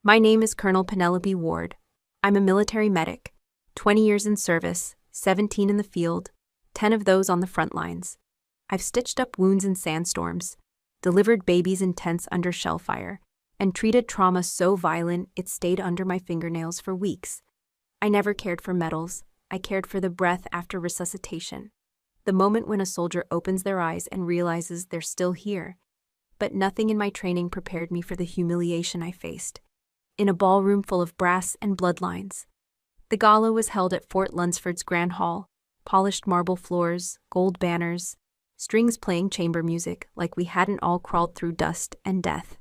My name is Colonel Penelope Ward. I'm a military medic, 20 years in service, 17 in the field, 10 of those on the front lines. I've stitched up wounds in sandstorms, delivered babies in tents under shell fire, and treated trauma so violent it stayed under my fingernails for weeks. I never cared for medals. I cared for the breath after resuscitation. The moment when a soldier opens their eyes and realizes they're still here. But nothing in my training prepared me for the humiliation I faced. In a ballroom full of brass and bloodlines. The gala was held at Fort Lunsford's Grand Hall, polished marble floors, gold banners, strings playing chamber music like we hadn't all crawled through dust and death.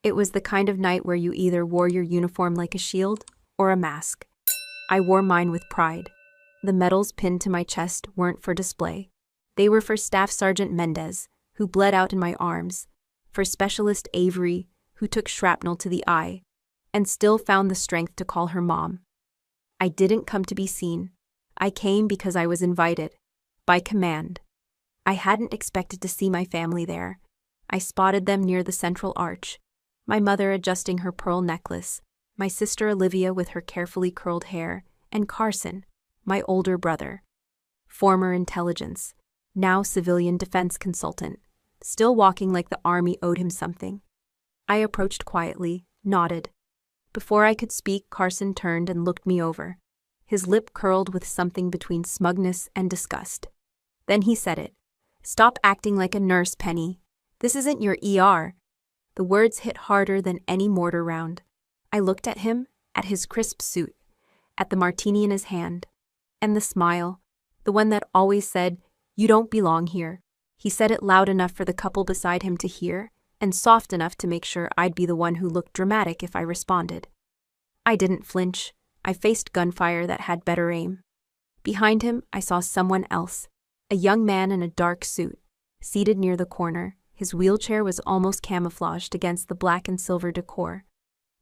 It was the kind of night where you either wore your uniform like a shield or a mask. I wore mine with pride. The medals pinned to my chest weren't for display. They were for Staff Sergeant Mendez, who bled out in my arms, for Specialist Avery, who took shrapnel to the eye, and still found the strength to call her mom. I didn't come to be seen. I came because I was invited, by command. I hadn't expected to see my family there. I spotted them near the central arch, my mother adjusting her pearl necklace, my sister Olivia with her carefully curled hair, and Carson, my older brother. Former intelligence, now civilian defense consultant, still walking like the army owed him something. I approached quietly, nodded. Before I could speak, Carson turned and looked me over, his lip curled with something between smugness and disgust. Then he said it. "Stop acting like a nurse, Penny. This isn't your ER." The words hit harder than any mortar round. I looked at him, at his crisp suit, at the martini in his hand, and the smile, the one that always said, "You don't belong here." He said it loud enough for the couple beside him to hear, and soft enough to make sure I'd be the one who looked dramatic if I responded. I didn't flinch. I faced gunfire that had better aim. Behind him, I saw someone else, a young man in a dark suit, seated near the corner. His wheelchair was almost camouflaged against the black and silver decor.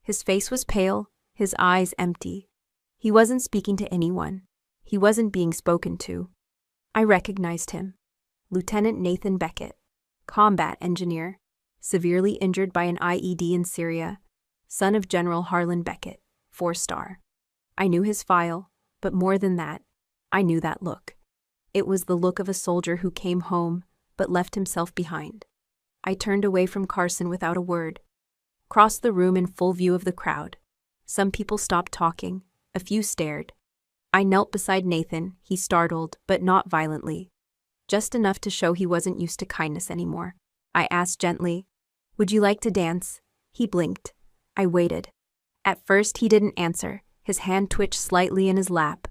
His face was pale, his eyes empty. He wasn't speaking to anyone. He wasn't being spoken to. I recognized him. Lieutenant Nathan Beckett, combat engineer, severely injured by an IED in Syria, son of General Harlan Beckett, 4-star. I knew his file, but more than that, I knew that look. It was the look of a soldier who came home, but left himself behind. I turned away from Carson without a word, crossed the room in full view of the crowd. Some people stopped talking, a few stared. I knelt beside Nathan, he startled, but not violently. Just enough to show he wasn't used to kindness anymore. I asked gently, "Would you like to dance?" He blinked. I waited. At first he didn't answer. His hand twitched slightly in his lap,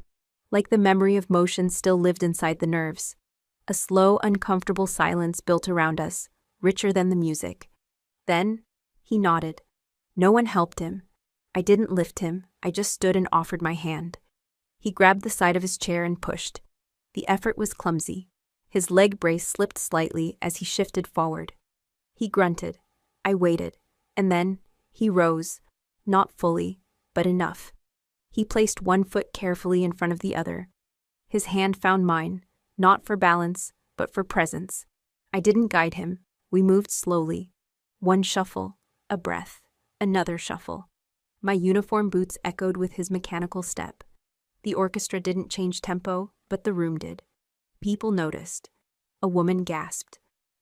like the memory of motion still lived inside the nerves. A slow, uncomfortable silence built around us, richer than the music. Then, he nodded. No one helped him. I didn't lift him, I just stood and offered my hand. He grabbed the side of his chair and pushed. The effort was clumsy. His leg brace slipped slightly as he shifted forward. He grunted. I waited, and then, he rose. Not fully, but enough. He placed one foot carefully in front of the other. His hand found mine, not for balance, but for presence. I didn't guide him. We moved slowly. One shuffle, a breath, another shuffle. My uniform boots echoed with his mechanical step. The orchestra didn't change tempo, but the room did. People noticed. A woman gasped.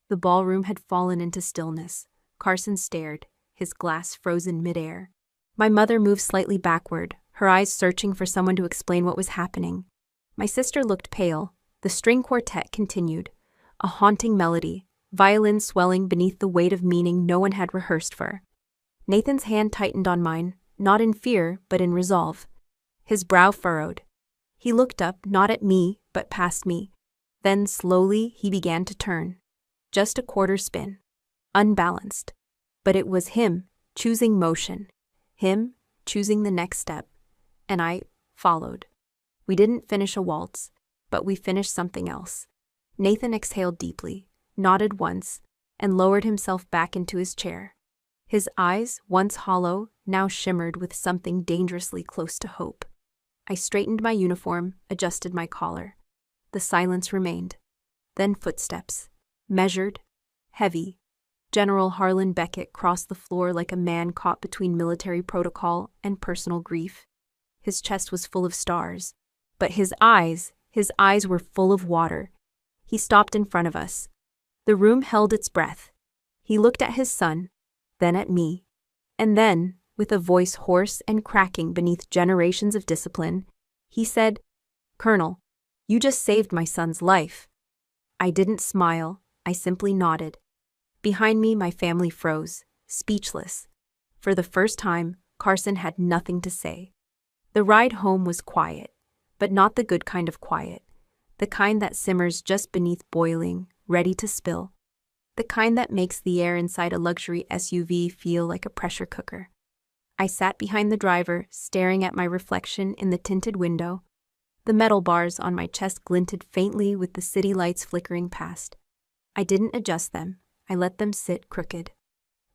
The ballroom had fallen into stillness. Carson stared, his glass frozen midair. My mother moved slightly backward, her eyes searching for someone to explain what was happening. My sister looked pale. The string quartet continued. A haunting melody, violin swelling beneath the weight of meaning no one had rehearsed for. Nathan's hand tightened on mine, not in fear, but in resolve. His brow furrowed. He looked up, not at me, but past me. Then, slowly, he began to turn. Just a quarter spin. Unbalanced. But it was him, choosing motion. Him, choosing the next step. And I followed. We didn't finish a waltz, but we finished something else. Nathan exhaled deeply, nodded once, and lowered himself back into his chair. His eyes, once hollow, now shimmered with something dangerously close to hope. I straightened my uniform, adjusted my collar. The silence remained. Then footsteps. Measured, heavy, General Harlan Beckett crossed the floor like a man caught between military protocol and personal grief. His chest was full of stars, but his eyes were full of water. He stopped in front of us. The room held its breath. He looked at his son, then at me, and then, with a voice hoarse and cracking beneath generations of discipline, he said, "Colonel, you just saved my son's life." I didn't smile, I simply nodded. Behind me, my family froze, speechless. For the first time, Carson had nothing to say. The ride home was quiet, but not the good kind of quiet. The kind that simmers just beneath boiling, ready to spill. The kind that makes the air inside a luxury SUV feel like a pressure cooker. I sat behind the driver, staring at my reflection in the tinted window. The metal bars on my chest glinted faintly with the city lights flickering past. I didn't adjust them. I let them sit crooked.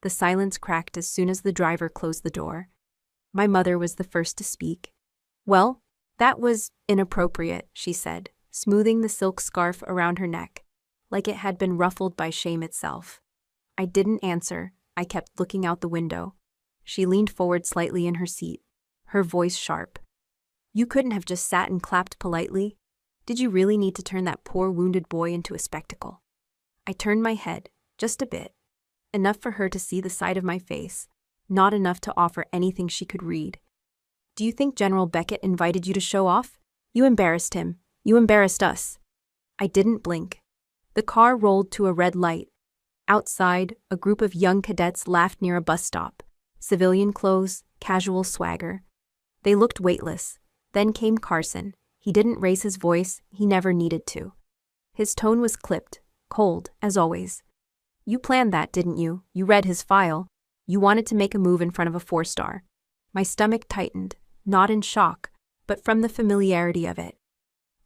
The silence cracked as soon as the driver closed the door. My mother was the first to speak. "Well, that was inappropriate," she said, smoothing the silk scarf around her neck, like it had been ruffled by shame itself. I didn't answer. I kept looking out the window. She leaned forward slightly in her seat, her voice sharp. "You couldn't have just sat and clapped politely? Did you really need to turn that poor wounded boy into a spectacle?" I turned my head, just a bit. Enough for her to see the side of my face, not enough to offer anything she could read. "Do you think General Beckett invited you to show off? You embarrassed him. You embarrassed us." I didn't blink. The car rolled to a red light. Outside, a group of young cadets laughed near a bus stop. Civilian clothes, casual swagger. They looked weightless. Then came Carson. He didn't raise his voice, he never needed to. His tone was clipped, cold, as always. "You planned that, didn't you? You read his file. You wanted to make a move in front of a 4-star. My stomach tightened, not in shock, but from the familiarity of it.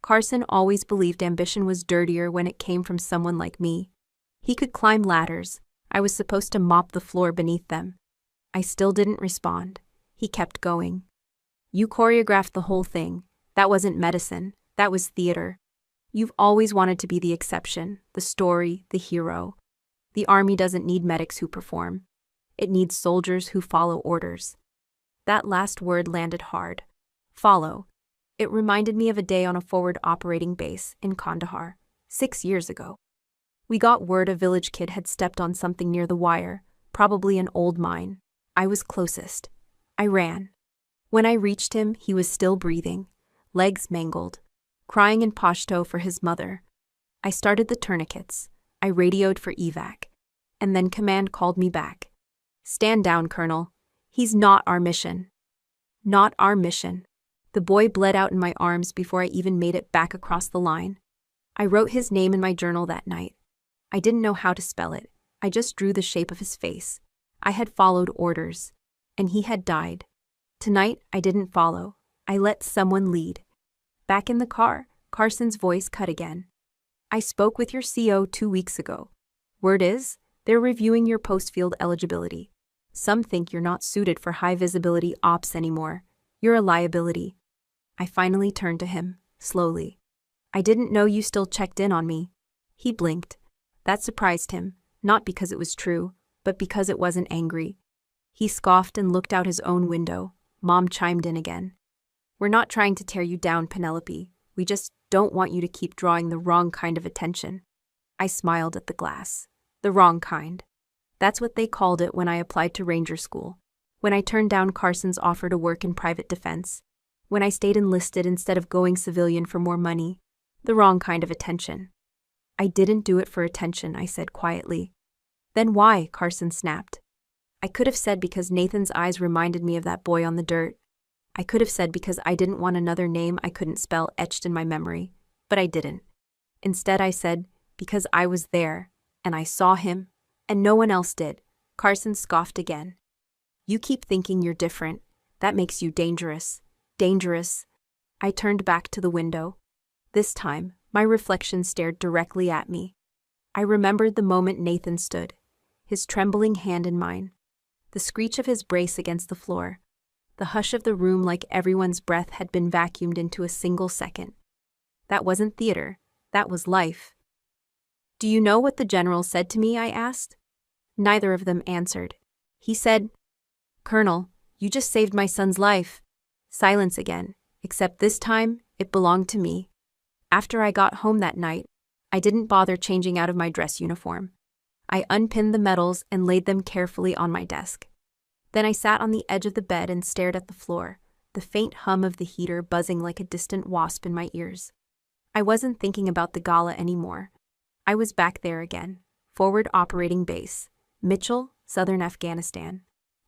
Carson always believed ambition was dirtier when it came from someone like me. He could climb ladders. I was supposed to mop the floor beneath them. I still didn't respond. He kept going. "You choreographed the whole thing. That wasn't medicine. That was theater. You've always wanted to be the exception, the story, the hero. The army doesn't need medics who perform. It needs soldiers who follow orders." That last word landed hard. Follow. It reminded me of a day on a forward operating base in Kandahar, 6 years ago. We got word a village kid had stepped on something near the wire, probably an old mine. I was closest. I ran. When I reached him, he was still breathing, legs mangled, crying in Pashto for his mother. I started the tourniquets. I radioed for evac. And then command called me back. "Stand down, Colonel. He's not our mission." Not our mission. The boy bled out in my arms before I even made it back across the line. I wrote his name in my journal that night. I didn't know how to spell it. I just drew the shape of his face. I had followed orders, and he had died. Tonight, I didn't follow. I let someone lead. Back in the car, Carson's voice cut again. "I spoke with your CO 2 weeks ago. Word is, they're reviewing your post-field eligibility. Some think you're not suited for high-visibility ops anymore. You're a liability." I finally turned to him, slowly. "I didn't know you still checked in on me." He blinked. That surprised him, not because it was true, but because it wasn't angry. He scoffed and looked out his own window. Mom chimed in again. "We're not trying to tear you down, Penelope. We just don't want you to keep drawing the wrong kind of attention." I smiled at the glass. The wrong kind. That's what they called it when I applied to Ranger School. When I turned down Carson's offer to work in private defense. When I stayed enlisted instead of going civilian for more money. The wrong kind of attention. "I didn't do it for attention," I said quietly. "Then why?" Carson snapped. I could have said because Nathan's eyes reminded me of that boy on the dirt. I could have said because I didn't want another name I couldn't spell etched in my memory, but I didn't. Instead I said, because I was there, and I saw him, and no one else did. Carson scoffed again. "You keep thinking you're different. That makes you dangerous. Dangerous." I turned back to the window. This time, my reflection stared directly at me. I remembered the moment Nathan stood, his trembling hand in mine, the screech of his brace against the floor, the hush of the room like everyone's breath had been vacuumed into a single second. That wasn't theater, that was life. "Do you know what the general said to me?" I asked. Neither of them answered. He said, "Colonel, you just saved my son's life." Silence again, except this time it belonged to me. After I got home that night, I didn't bother changing out of my dress uniform. I unpinned the medals and laid them carefully on my desk. Then I sat on the edge of the bed and stared at the floor, the faint hum of the heater buzzing like a distant wasp in my ears. I wasn't thinking about the Gala anymore. I was back there again, forward operating base, Mitchell, southern Afghanistan.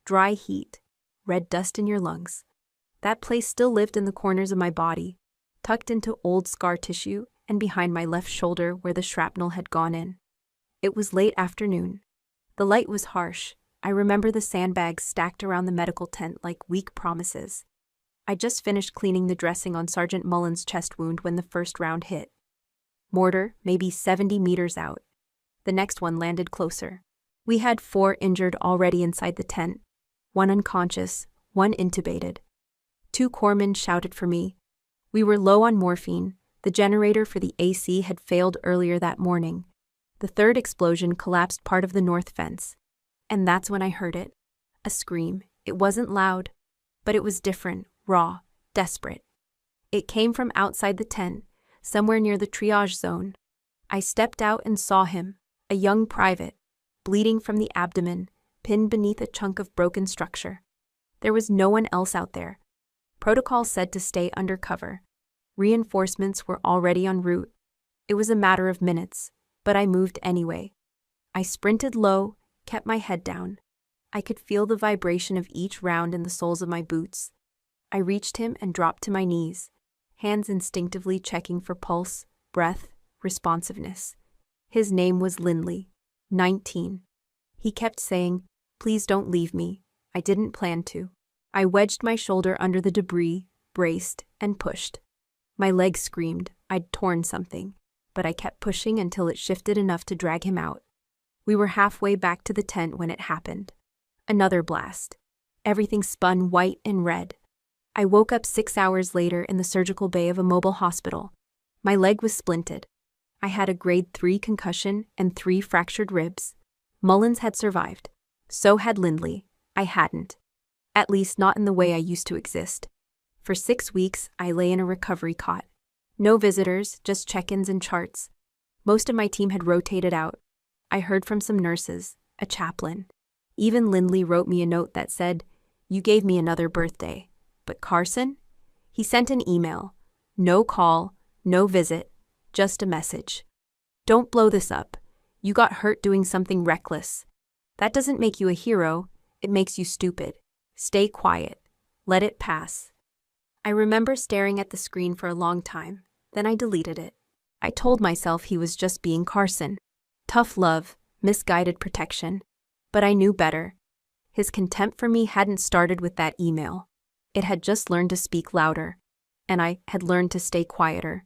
Dry heat, red dust in your lungs. That place still lived in the corners of my body, tucked into old scar tissue and behind my left shoulder where the shrapnel had gone in. It was late afternoon. The light was harsh. I remember the sandbags stacked around the medical tent like weak promises. I just finished cleaning the dressing on Sergeant Mullen's chest wound when the first round hit. Mortar, maybe 70 meters out. The next one landed closer. We had 4 injured already inside the tent. 1 unconscious, 1 intubated. 2 corpsmen shouted for me. We were low on morphine. The generator for the AC had failed earlier that morning. The third explosion collapsed part of the north fence. And that's when I heard it. A scream. It wasn't loud, but it was different, raw, desperate. It came from outside the tent, somewhere near the triage zone. I stepped out and saw him, a young private, bleeding from the abdomen, pinned beneath a chunk of broken structure. There was no one else out there. Protocol said to stay under cover. Reinforcements were already en route. It was a matter of minutes, but I moved anyway. I sprinted low, kept my head down. I could feel the vibration of each round in the soles of my boots. I reached him and dropped to my knees, hands instinctively checking for pulse, breath, responsiveness. His name was Lindley, 19. He kept saying, "Please don't leave me." I didn't plan to. I wedged my shoulder under the debris, braced, and pushed. My leg screamed. I'd torn something, but I kept pushing until it shifted enough to drag him out. We were halfway back to the tent when it happened. Another blast. Everything spun white and red. I woke up 6 hours later in the surgical bay of a mobile hospital. My leg was splinted. I had a grade 3 concussion and 3 fractured ribs. Mullins had survived. So had Lindley. I hadn't. At least not in the way I used to exist. For 6 weeks, I lay in a recovery cot. No visitors, just check-ins and charts. Most of my team had rotated out. I heard from some nurses, a chaplain. Even Lindley wrote me a note that said, "You gave me another birthday." But Carson? He sent an email. No call, no visit, just a message. "Don't blow this up. You got hurt doing something reckless. That doesn't make you a hero, it makes you stupid. Stay quiet. Let it pass." I remember staring at the screen for a long time, then I deleted it. I told myself he was just being Carson. Tough love, misguided protection. But I knew better. His contempt for me hadn't started with that email. It had just learned to speak louder, and I had learned to stay quieter.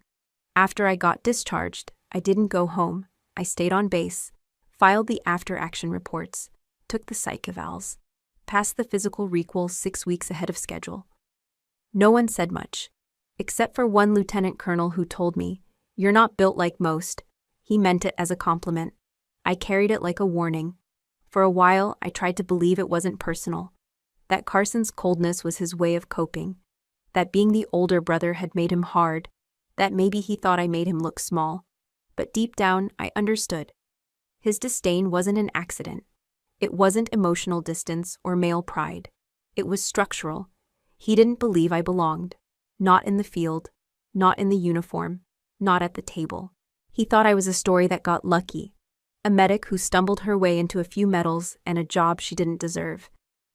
After I got discharged, I didn't go home. I stayed on base, filed the after-action reports, took the psych evals, passed the physical requal 6 weeks ahead of schedule. No one said much, except for one lieutenant colonel who told me, "You're not built like most." He meant it as a compliment. I carried it like a warning. For a while, I tried to believe it wasn't personal, that Carson's coldness was his way of coping, that being the older brother had made him hard, that maybe he thought I made him look small. But deep down, I understood. His disdain wasn't an accident. It wasn't emotional distance or male pride. It was structural. He didn't believe I belonged. Not in the field, not in the uniform, not at the table. He thought I was a story that got lucky, a medic who stumbled her way into a few medals and a job she didn't deserve.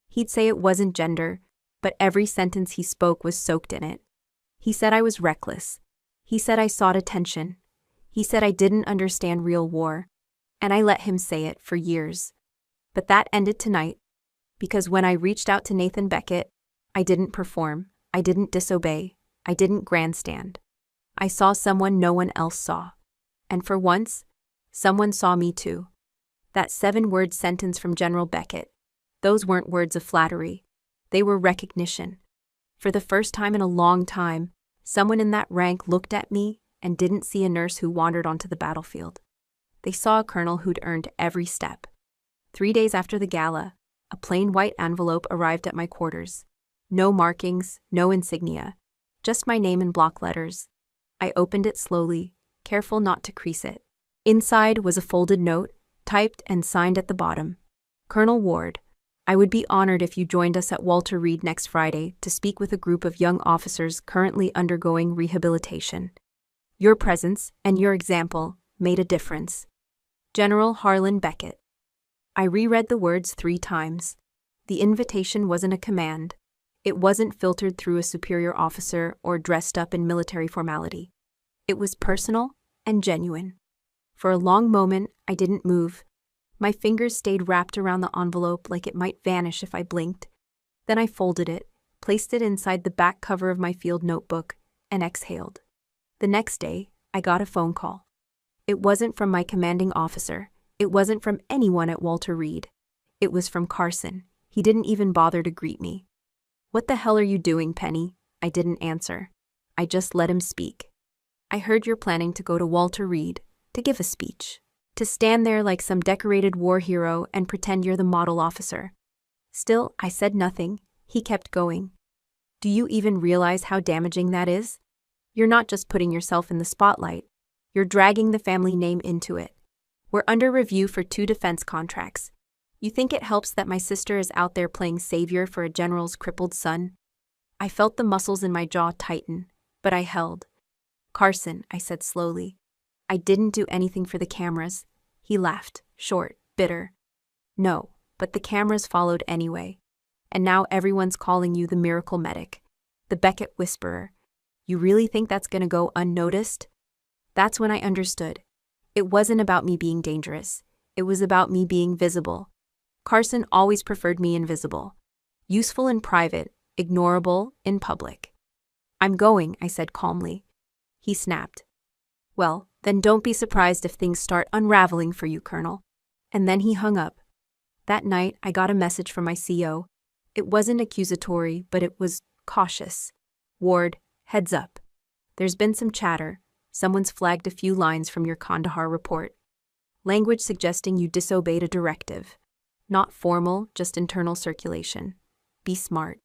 He'd say it wasn't gender, but every sentence he spoke was soaked in it. He said I was reckless. He said I sought attention. He said I didn't understand real war, and I let him say it for years. But that ended tonight, because when I reached out to Nathan Beckett, I didn't perform, I didn't disobey, I didn't grandstand. I saw someone no one else saw. And for once, someone saw me too. That 7-word sentence from General Beckett, those weren't words of flattery. They were recognition. For the first time in a long time, someone in that rank looked at me and didn't see a nurse who wandered onto the battlefield. They saw a colonel who'd earned every step. 3 days after the gala, a plain white envelope arrived at my quarters. No markings, no insignia. Just my name in block letters. I opened it slowly, careful not to crease it. Inside was a folded note, typed and signed at the bottom. Colonel Ward, I would be honored if you joined us at Walter Reed next Friday to speak with a group of young officers currently undergoing rehabilitation. Your presence and your example made a difference. General Harlan Beckett. I reread the words 3 times. The invitation wasn't a command. It wasn't filtered through a superior officer or dressed up in military formality. It was personal and genuine. For a long moment, I didn't move. My fingers stayed wrapped around the envelope like it might vanish if I blinked. Then I folded it, placed it inside the back cover of my field notebook, and exhaled. The next day, I got a phone call. It wasn't from my commanding officer. It wasn't from anyone at Walter Reed. It was from Carson. He didn't even bother to greet me. What the hell are you doing, Penny? I didn't answer. I just let him speak. I heard you're planning to go to Walter Reed to give a speech, to stand there like some decorated war hero and pretend you're the model officer. Still, I said nothing. He kept going. Do you even realize how damaging that is? You're not just putting yourself in the spotlight. You're dragging the family name into it. We're under review for 2 defense contracts. You think it helps that my sister is out there playing savior for a general's crippled son? I felt the muscles in my jaw tighten, but I held. Carson, I said slowly. I didn't do anything for the cameras. He laughed, short, bitter. No, but the cameras followed anyway. And now everyone's calling you the miracle medic, the Beckett whisperer. You really think that's going to go unnoticed? That's when I understood. It wasn't about me being dangerous. It was about me being visible. Carson always preferred me invisible. Useful in private, ignorable in public. I'm going, I said calmly. He snapped. Well, then don't be surprised if things start unraveling for you, Colonel. And then he hung up. That night, I got a message from my CO. It wasn't accusatory, but it was cautious. Ward, heads up. There's been some chatter. Someone's flagged a few lines from your Kandahar report. Language suggesting you disobeyed a directive. Not formal, just internal circulation. Be smart.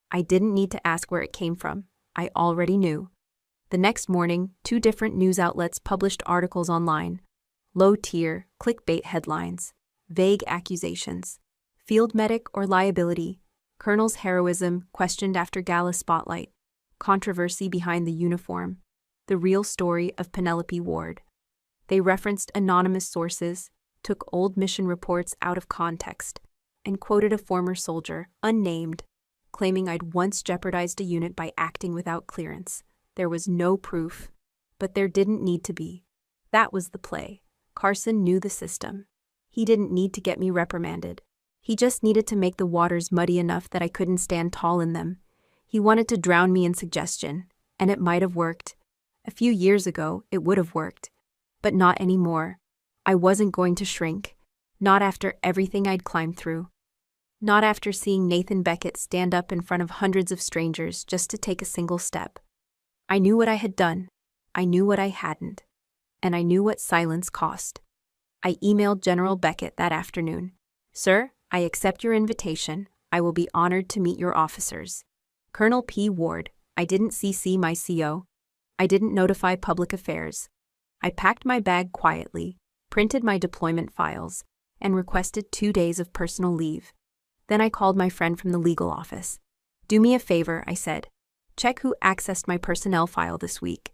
I didn't need to ask where it came from. I already knew. The next morning, 2 different news outlets published articles online. Low-tier, clickbait headlines. Vague accusations. Field medic or liability. Colonel's heroism questioned after Gala spotlight. Controversy behind the uniform. The real story of Penelope Ward. They referenced anonymous sources, took old mission reports out of context, and quoted a former soldier, unnamed, claiming I'd once jeopardized a unit by acting without clearance. There was no proof, but there didn't need to be. That was the play. Carson knew the system. He didn't need to get me reprimanded. He just needed to make the waters muddy enough that I couldn't stand tall in them. He wanted to drown me in suggestion, and it might have worked. A few years ago, it would have worked. But not anymore. I wasn't going to shrink. Not after everything I'd climbed through. Not after seeing Nathan Beckett stand up in front of hundreds of strangers just to take a single step. I knew what I had done. I knew what I hadn't. And I knew what silence cost. I emailed General Beckett that afternoon. Sir, I accept your invitation. I will be honored to meet your officers. Colonel P. Ward, I didn't CC my CO. I didn't notify public affairs. I packed my bag quietly, printed my deployment files, and requested 2 days of personal leave. Then I called my friend from the legal office. Do me a favor, I said. Check who accessed my personnel file this week.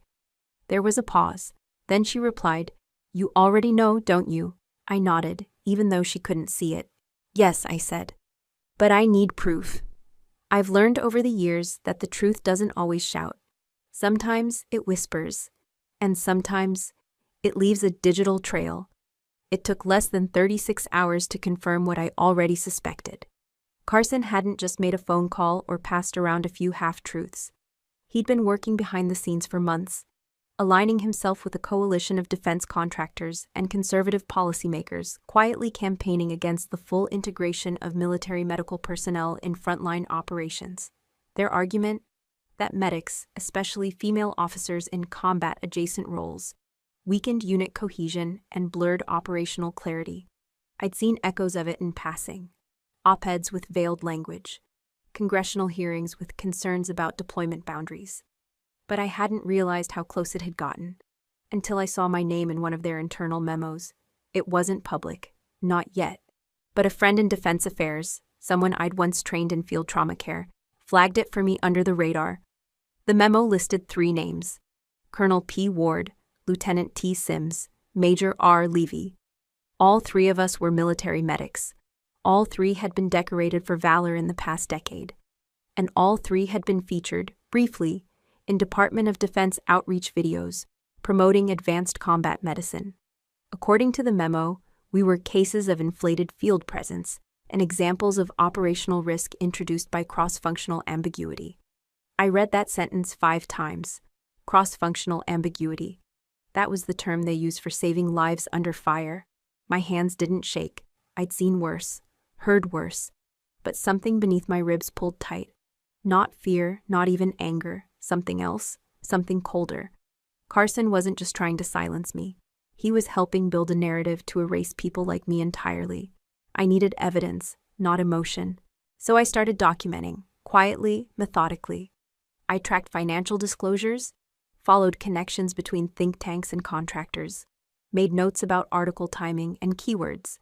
There was a pause. Then she replied, You already know, don't you? I nodded, even though she couldn't see it. Yes, I said. But I need proof. I've learned over the years that the truth doesn't always shout. Sometimes it whispers, and sometimes it leaves a digital trail. It took less than 36 hours to confirm what I already suspected. Carson hadn't just made a phone call or passed around a few half-truths. He'd been working behind the scenes for months, aligning himself with a coalition of defense contractors and conservative policymakers, quietly campaigning against the full integration of military medical personnel in frontline operations. Their argument? That medics, especially female officers in combat-adjacent roles, weakened unit cohesion and blurred operational clarity. I'd seen echoes of it in passing. Op-eds with veiled language, congressional hearings with concerns about deployment boundaries. But I hadn't realized how close it had gotten until I saw my name in one of their internal memos. It wasn't public, not yet. But a friend in defense affairs, someone I'd once trained in field trauma care, flagged it for me under the radar. The memo listed 3 names: Colonel P. Ward, Lieutenant T. Sims, Major R. Levy. All 3 of us were military medics. All 3 had been decorated for valor in the past decade. And all 3 had been featured, briefly, in Department of Defense outreach videos promoting advanced combat medicine. According to the memo, we were cases of inflated field presence and examples of operational risk introduced by cross-functional ambiguity. I read that sentence 5 times. Cross-functional ambiguity. That was the term they use for saving lives under fire. My hands didn't shake. I'd seen worse, heard worse, but something beneath my ribs pulled tight. Not fear, not even anger, something else, something colder. Carson wasn't just trying to silence me. He was helping build a narrative to erase people like me entirely. I needed evidence, not emotion. So I started documenting, quietly, methodically. I tracked financial disclosures, followed connections between think tanks and contractors, made notes about article timing and keywords.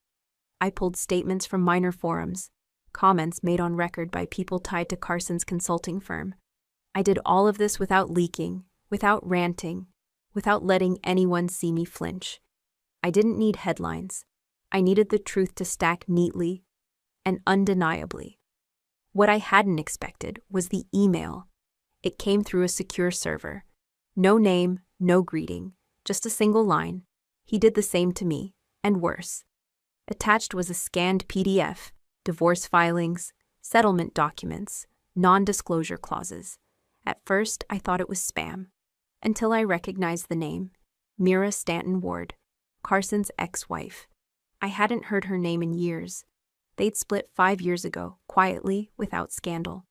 I pulled statements from minor forums, comments made on record by people tied to Carson's consulting firm. I did all of this without leaking, without ranting, without letting anyone see me flinch. I didn't need headlines. I needed the truth to stack neatly and undeniably. What I hadn't expected was the email. It came through a secure server. No name, no greeting, just a single line. He did the same to me, and worse. Attached was a scanned PDF, divorce filings, settlement documents, non-disclosure clauses. At first, I thought it was spam, until I recognized the name, Mira Stanton Ward, Carson's ex-wife. I hadn't heard her name in years. They'd split 5 years ago, quietly, without scandal.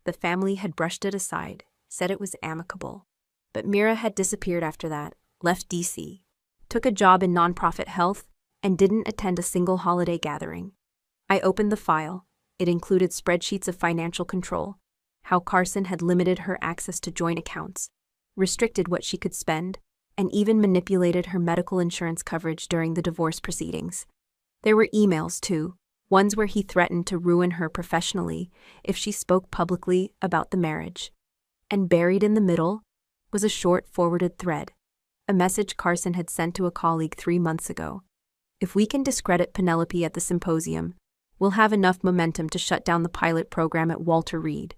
The family had brushed it aside, said it was amicable. But Mira had disappeared after that, left DC, took a job in nonprofit health, and didn't attend a single holiday gathering. I opened the file. It included spreadsheets of financial control, how Carson had limited her access to joint accounts, restricted what she could spend, and even manipulated her medical insurance coverage during the divorce proceedings. There were emails, too, ones where he threatened to ruin her professionally if she spoke publicly about the marriage. And buried in the middle was a short forwarded thread, a message Carson had sent to a colleague 3 months ago. If we can discredit Penelope at the symposium, we'll have enough momentum to shut down the pilot program at Walter Reed.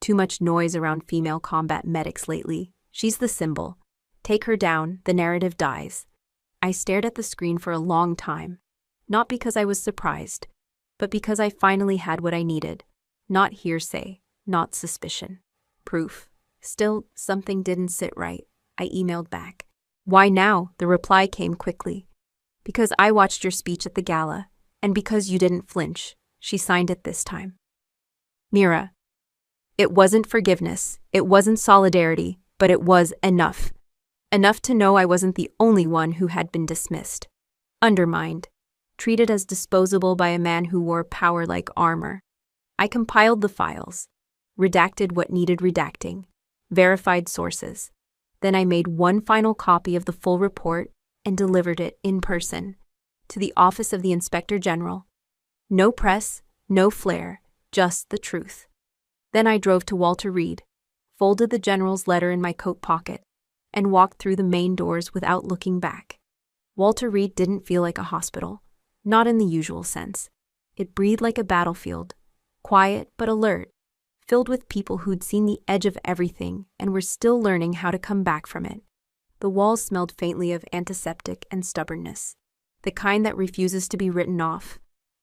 Too much noise around female combat medics lately. She's the symbol. Take her down, the narrative dies. I stared at the screen for a long time, not because I was surprised, but because I finally had what I needed. Not hearsay, not suspicion. Proof. Still, something didn't sit right. I emailed back. Why now? The reply came quickly. Because I watched your speech at the gala, and because you didn't flinch. She signed it this time. Mira. It wasn't forgiveness, it wasn't solidarity, but it was enough. Enough to know I wasn't the only one who had been dismissed, undermined, treated as disposable by a man who wore power like armor. I compiled the files, redacted what needed redacting, verified sources. Then I made one final copy of the full report and delivered it in person to the Office of the Inspector General. No press, no flair, just the truth. Then I drove to Walter Reed, folded the General's letter in my coat pocket, and walked through the main doors without looking back. Walter Reed didn't feel like a hospital, not in the usual sense. It breathed like a battlefield, quiet but alert, filled with people who'd seen the edge of everything and were still learning how to come back from it. The walls smelled faintly of antiseptic and stubbornness, the kind that refuses to be written off.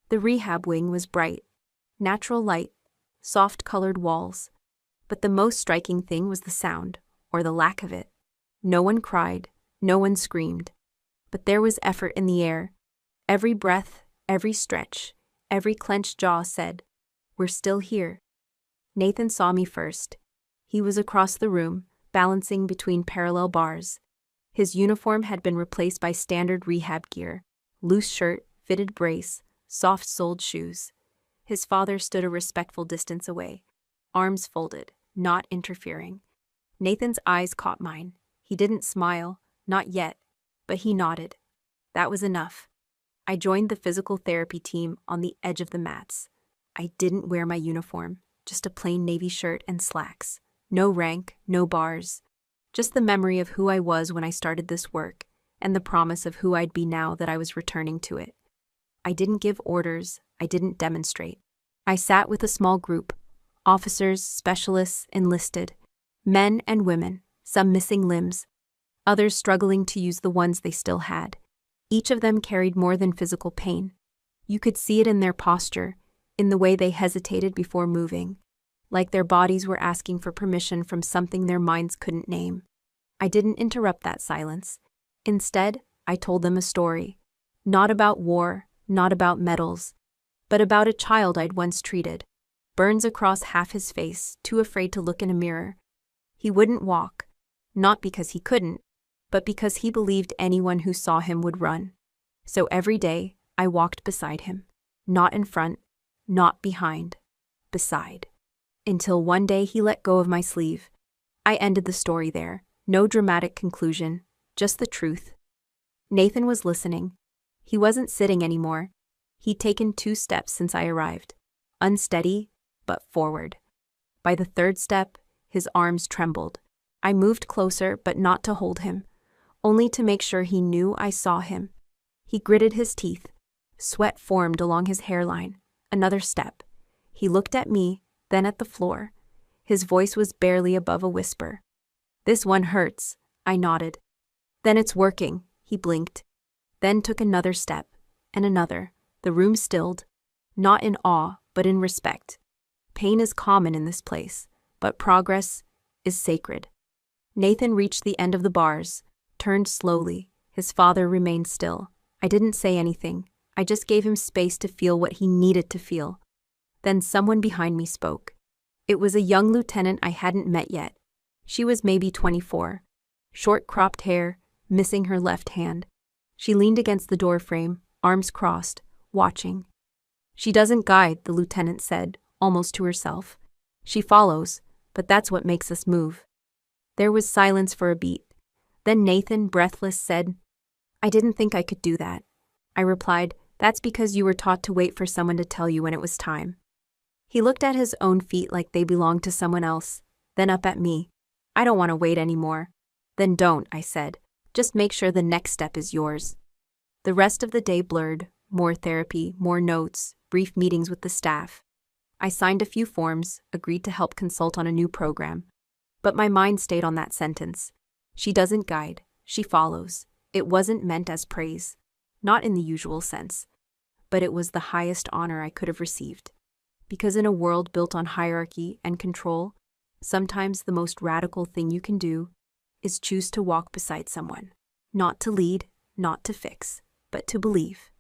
The rehab wing was bright, natural light, soft-colored walls. But the most striking thing was the sound, or the lack of it. No one cried, no one screamed. But there was effort in the air. Every breath, every stretch, every clenched jaw said, "We're still here." Nathan saw me first. He was across the room, balancing between parallel bars. His uniform had been replaced by standard rehab gear, loose shirt, fitted brace, soft-soled shoes. His father stood a respectful distance away, arms folded, not interfering. Nathan's eyes caught mine. He didn't smile, not yet, but he nodded. That was enough. I joined the physical therapy team on the edge of the mats. I didn't wear my uniform, just a plain navy shirt and slacks. No rank, no bars. Just the memory of who I was when I started this work, and the promise of who I'd be now that I was returning to it. I didn't give orders, I didn't demonstrate. I sat with a small group, officers, specialists, enlisted, men and women, some missing limbs, others struggling to use the ones they still had. Each of them carried more than physical pain. You could see it in their posture, in the way they hesitated before moving, like their bodies were asking for permission from something their minds couldn't name. I didn't interrupt that silence. Instead, I told them a story. Not about war, not about medals, but about a child I'd once treated. Burns across half his face, too afraid to look in a mirror. He wouldn't walk, not because he couldn't, but because he believed anyone who saw him would run. So every day, I walked beside him. Not in front, not behind, beside. Until one day he let go of my sleeve. I ended the story there. No dramatic conclusion, just the truth. Nathan was listening. He wasn't sitting anymore. He'd taken 2 steps since I arrived. Unsteady, but forward. By the 3rd step, his arms trembled. I moved closer, but not to hold him, only to make sure he knew I saw him. He gritted his teeth. Sweat formed along his hairline. Another step. He looked at me, then at the floor. His voice was barely above a whisper. "This one hurts," I nodded. "Then it's working," he blinked. Then took another step, and another. The room stilled, not in awe, but in respect. Pain is common in this place, but progress is sacred. Nathan reached the end of the bars, turned slowly. His father remained still. I didn't say anything. I just gave him space to feel what he needed to feel. Then someone behind me spoke. It was a young lieutenant I hadn't met yet. She was maybe 24. Short cropped hair, missing her left hand. She leaned against the doorframe, arms crossed, watching. "She doesn't guide," the lieutenant said, almost to herself. "She follows, but that's what makes us move." There was silence for a beat. Then Nathan, breathless, said, "I didn't think I could do that." I replied, "That's because you were taught to wait for someone to tell you when it was time." He looked at his own feet like they belonged to someone else, then up at me. "I don't want to wait anymore." "Then don't," I said. "Just make sure the next step is yours." The rest of the day blurred. More therapy, more notes, brief meetings with the staff. I signed a few forms, agreed to help consult on a new program. But my mind stayed on that sentence. She doesn't guide, she follows. It wasn't meant as praise. Not in the usual sense. But it was the highest honor I could have received. Because in a world built on hierarchy and control, sometimes the most radical thing you can do is choose to walk beside someone. Not to lead, not to fix, but to believe.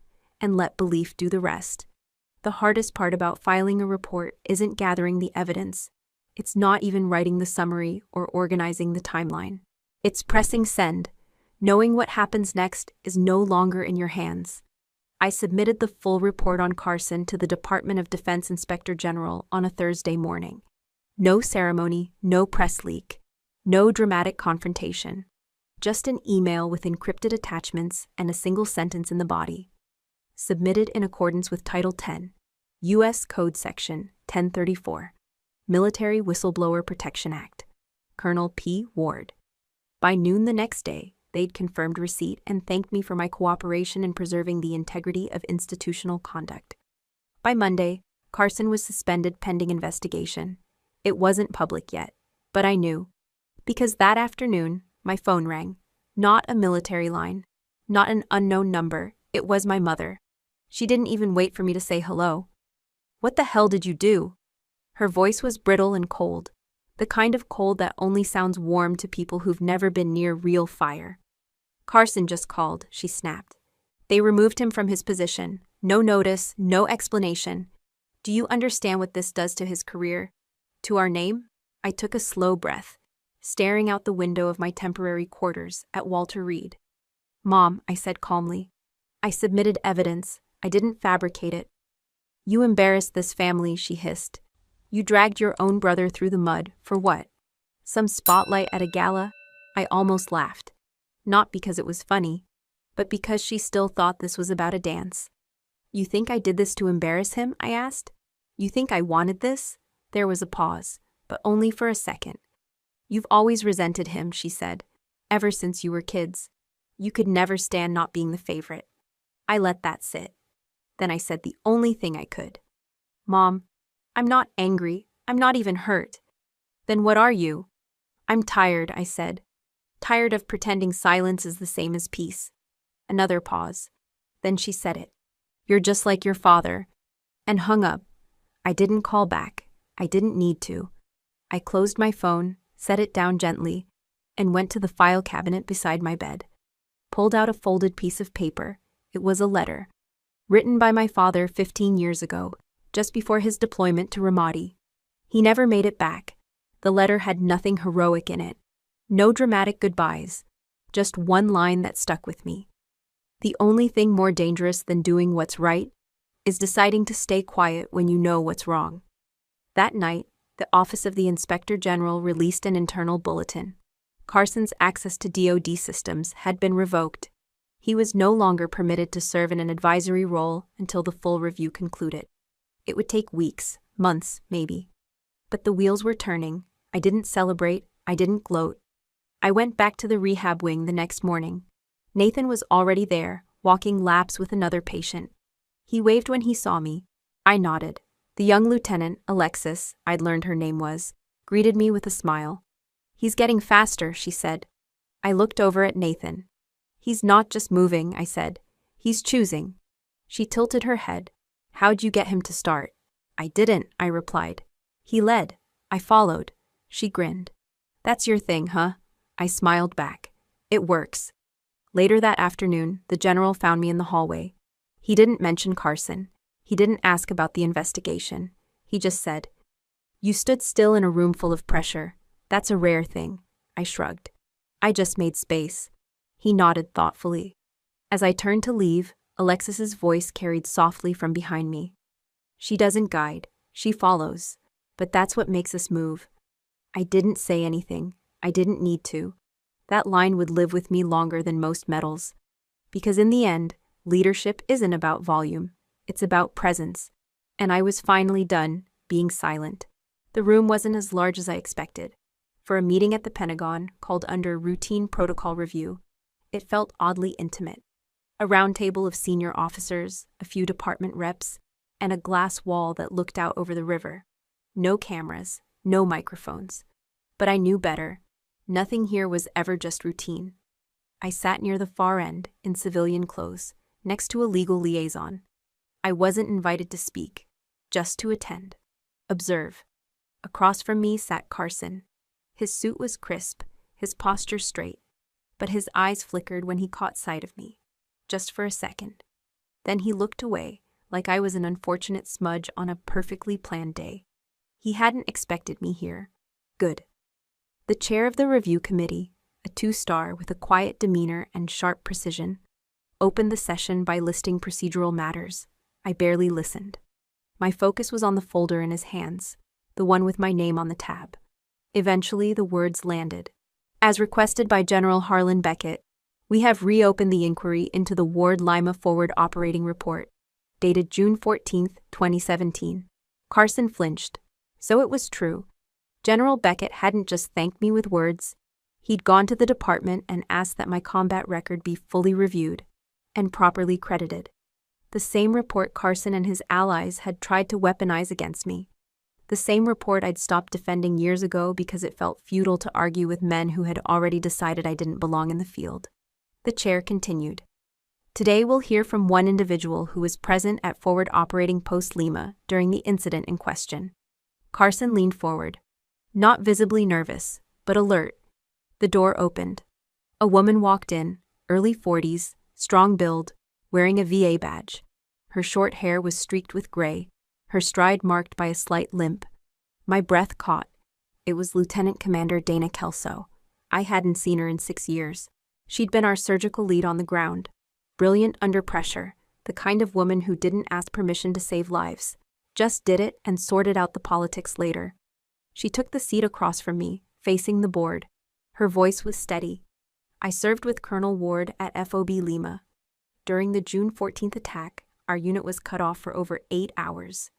And let belief do the rest. The hardest part about filing a report isn't gathering the evidence. It's not even writing the summary or organizing the timeline. It's pressing send. Knowing what happens next is no longer in your hands. I submitted the full report on Carson to the Department of Defense Inspector General on a Thursday morning. No ceremony, no press leak, no dramatic confrontation. Just an email with encrypted attachments and a single sentence in the body. Submitted in accordance with Title 10, U.S. Code Section 1034, Military Whistleblower Protection Act, Colonel P. Ward. By noon the next day, they'd confirmed receipt and thanked me for my cooperation in preserving the integrity of institutional conduct. By Monday, Carson was suspended pending investigation. It wasn't public yet, but I knew. Because that afternoon, my phone rang. Not a military line, not an unknown number, it was my mother. She didn't even wait for me to say hello. "What the hell did you do?" Her voice was brittle and cold, the kind of cold that only sounds warm to people who've never been near real fire. "Carson just called," she snapped. "They removed him from his position. No notice, no explanation. Do you understand what this does to his career? To our name?" I took a slow breath, staring out the window of my temporary quarters at Walter Reed. "Mom," I said calmly, "I submitted evidence. I didn't fabricate it. You embarrassed this family, she hissed. You dragged your own brother through the mud, for what? Some spotlight at a gala? I almost laughed. Not because it was funny, but because she still thought this was about a dance. You think I did this to embarrass him? I asked. You think I wanted this? There was a pause, but only for a second. You've always resented him, she said, ever since you were kids. You could never stand not being the favorite. I let that sit. Then I said the only thing I could. Mom, I'm not angry. I'm not even hurt. Then what are you? I'm tired, I said. Tired of pretending silence is the same as peace. Another pause. Then she said it. You're just like your father. And hung up. I didn't call back. I didn't need to. I closed my phone, set it down gently, and went to the file cabinet beside my bed. Pulled out a folded piece of paper. It was a letter. Written by my father 15 years ago, just before his deployment to Ramadi. He never made it back. The letter had nothing heroic in it. No dramatic goodbyes. Just one line that stuck with me. The only thing more dangerous than doing what's right is deciding to stay quiet when you know what's wrong. That night, the Office of the Inspector General released an internal bulletin. Carson's access to DoD systems had been revoked. He was no longer permitted to serve in an advisory role until the full review concluded. It would take weeks, months, maybe. But the wheels were turning. I didn't celebrate. I didn't gloat. I went back to the rehab wing the next morning. Nathan was already there, walking laps with another patient. He waved when he saw me. I nodded. The young lieutenant, Alexis, I'd learned her name was, greeted me with a smile. He's getting faster, she said. I looked over at Nathan. He's not just moving, I said. He's choosing. She tilted her head. How'd you get him to start? I didn't, I replied. He led. I followed. She grinned. That's your thing, huh? I smiled back. It works. Later that afternoon, the general found me in the hallway. He didn't mention Carson. He didn't ask about the investigation. He just said, You stood still in a room full of pressure. That's a rare thing. I shrugged. I just made space. He nodded thoughtfully. As I turned to leave, Alexis's voice carried softly from behind me. She doesn't guide. She follows. But that's what makes us move. I didn't say anything. I didn't need to. That line would live with me longer than most medals. Because in the end, leadership isn't about volume. It's about presence. And I was finally done being silent. The room wasn't as large as I expected. For a meeting at the Pentagon, called under routine protocol review, it felt oddly intimate. A round table of senior officers, a few department reps, and a glass wall that looked out over the river. No cameras, no microphones. But I knew better. Nothing here was ever just routine. I sat near the far end, in civilian clothes, next to a legal liaison. I wasn't invited to speak, just to attend. Observe. Across from me sat Carson. His suit was crisp, his posture straight, but his eyes flickered when he caught sight of me, just for a second. Then he looked away, like I was an unfortunate smudge on a perfectly planned day. He hadn't expected me here. Good. The chair of the review committee, a 2-star with a quiet demeanor and sharp precision, opened the session by listing procedural matters. I barely listened. My focus was on the folder in his hands, the one with my name on the tab. Eventually, the words landed. As requested by General Harlan Beckett, we have reopened the inquiry into the Ward Lima Forward Operating Report, dated June 14, 2017. Carson flinched. So it was true. General Beckett hadn't just thanked me with words. He'd gone to the department and asked that my combat record be fully reviewed and properly credited. The same report Carson and his allies had tried to weaponize against me. The same report I'd stopped defending years ago because it felt futile to argue with men who had already decided I didn't belong in the field. The chair continued. Today we'll hear from one individual who was present at Forward Operating Post Lima during the incident in question. Carson leaned forward. Not visibly nervous, but alert. The door opened. A woman walked in, early 40s, strong build, wearing a VA badge. Her short hair was streaked with gray, her stride marked by a slight limp. My breath caught. It was Lieutenant Commander Dana Kelso. I hadn't seen her in 6 years. She'd been our surgical lead on the ground. Brilliant under pressure, the kind of woman who didn't ask permission to save lives, just did it and sorted out the politics later. She took the seat across from me, facing the board. Her voice was steady. I served with Colonel Ward at FOB Lima. During the June 14th attack, our unit was cut off for over 8 hours.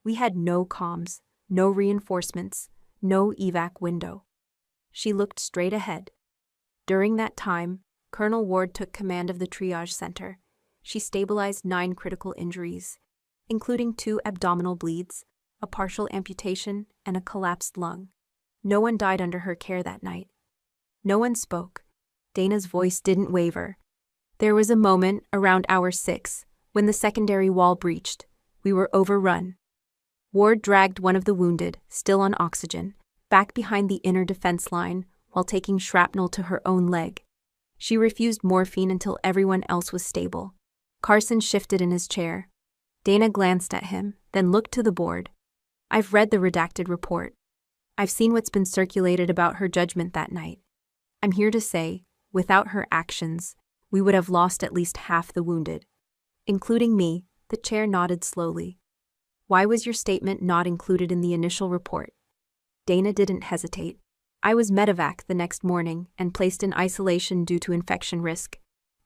We had no comms, no reinforcements, no evac window. She looked straight ahead. During that time, Colonel Ward took command of the triage center. She stabilized 9 critical injuries, including 2 abdominal bleeds, a partial amputation, and a collapsed lung. No one died under her care that night. No one spoke. Dana's voice didn't waver. There was a moment around hour 6 when the secondary wall breached. We were overrun. Ward dragged one of the wounded, still on oxygen, back behind the inner defense line while taking shrapnel to her own leg. She refused morphine until everyone else was stable. Carson shifted in his chair. Dana glanced at him, then looked to the board. I've read the redacted report. I've seen what's been circulated about her judgment that night. I'm here to say, without her actions, we would have lost at least half the wounded. Including me, the chair nodded slowly. Why was your statement not included in the initial report? Dana didn't hesitate. I was medevac the next morning and placed in isolation due to infection risk.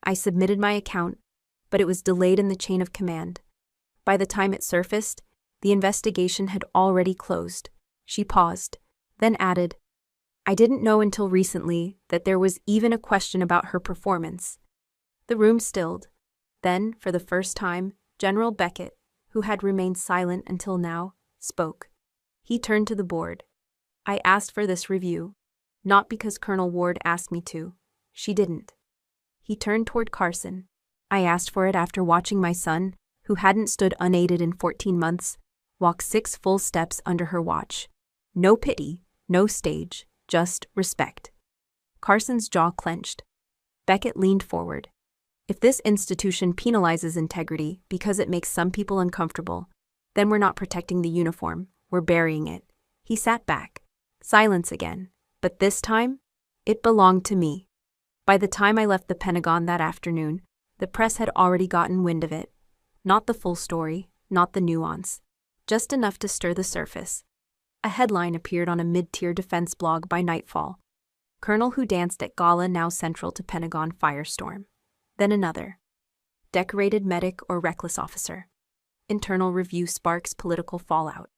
I submitted my account, but it was delayed in the chain of command. By the time it surfaced, the investigation had already closed. She paused, then added, I didn't know until recently that there was even a question about her performance. The room stilled. Then, for the first time, General Beckett, who had remained silent until now, spoke. He turned to the board. I asked for this review, not because Colonel Ward asked me to. She didn't. He turned toward Carson. I asked for it after watching my son, who hadn't stood unaided in 14 months, walk 6 full steps under her watch. No pity, no stage, just respect. Carson's jaw clenched. Beckett leaned forward. If this institution penalizes integrity because it makes some people uncomfortable, then we're not protecting the uniform, we're burying it. He sat back. Silence again. But this time, it belonged to me. By the time I left the Pentagon that afternoon, the press had already gotten wind of it. Not the full story, not the nuance. Just enough to stir the surface. A headline appeared on a mid-tier defense blog by nightfall. Colonel who danced at Gala now central to Pentagon firestorm. Then another. Decorated medic or reckless officer. Internal review sparks political fallout.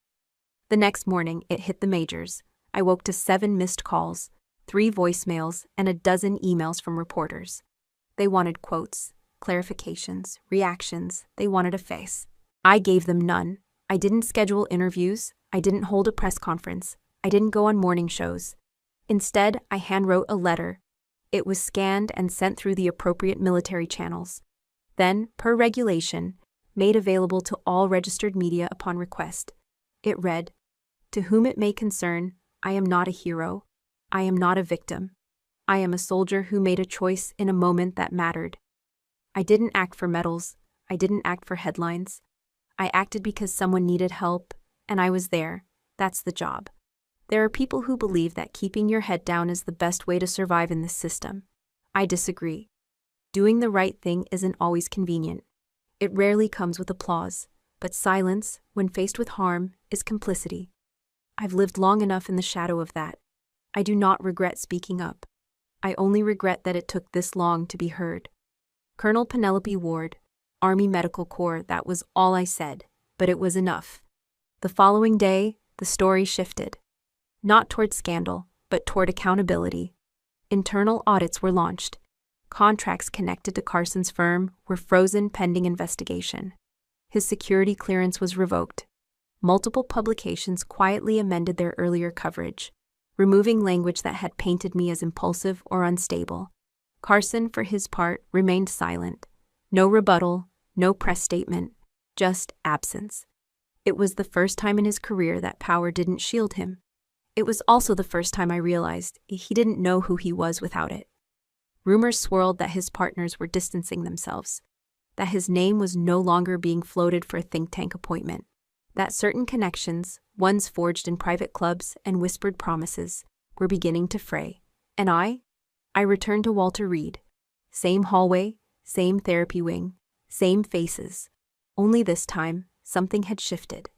The next morning, it hit the majors. I woke to 7 missed calls, 3 voicemails, and a dozen emails from reporters. They wanted quotes, clarifications, reactions. They wanted a face. I gave them none. I didn't schedule interviews. I didn't hold a press conference. I didn't go on morning shows. Instead, I handwrote a letter. It was scanned and sent through the appropriate military channels. Then, per regulation, made available to all registered media upon request. It read, To whom it may concern, I am not a hero. I am not a victim. I am a soldier who made a choice in a moment that mattered. I didn't act for medals. I didn't act for headlines. I acted because someone needed help, and I was there. That's the job. There are people who believe that keeping your head down is the best way to survive in this system. I disagree. Doing the right thing isn't always convenient. It rarely comes with applause, but silence, when faced with harm, is complicity. I've lived long enough in the shadow of that. I do not regret speaking up. I only regret that it took this long to be heard. Colonel Penelope Ward, Army Medical Corps, that was all I said, but it was enough. The following day, the story shifted. Not toward scandal, but toward accountability. Internal audits were launched. Contracts connected to Carson's firm were frozen pending investigation. His security clearance was revoked. Multiple publications quietly amended their earlier coverage, removing language that had painted me as impulsive or unstable. Carson, for his part, remained silent. No rebuttal, no press statement, just absence. It was the first time in his career that power didn't shield him. It was also the first time I realized he didn't know who he was without it. Rumors swirled that his partners were distancing themselves, that his name was no longer being floated for a think tank appointment, that certain connections, ones forged in private clubs and whispered promises, were beginning to fray. And I returned to Walter Reed. Same hallway, same therapy wing, Same faces. Only this time, something had shifted.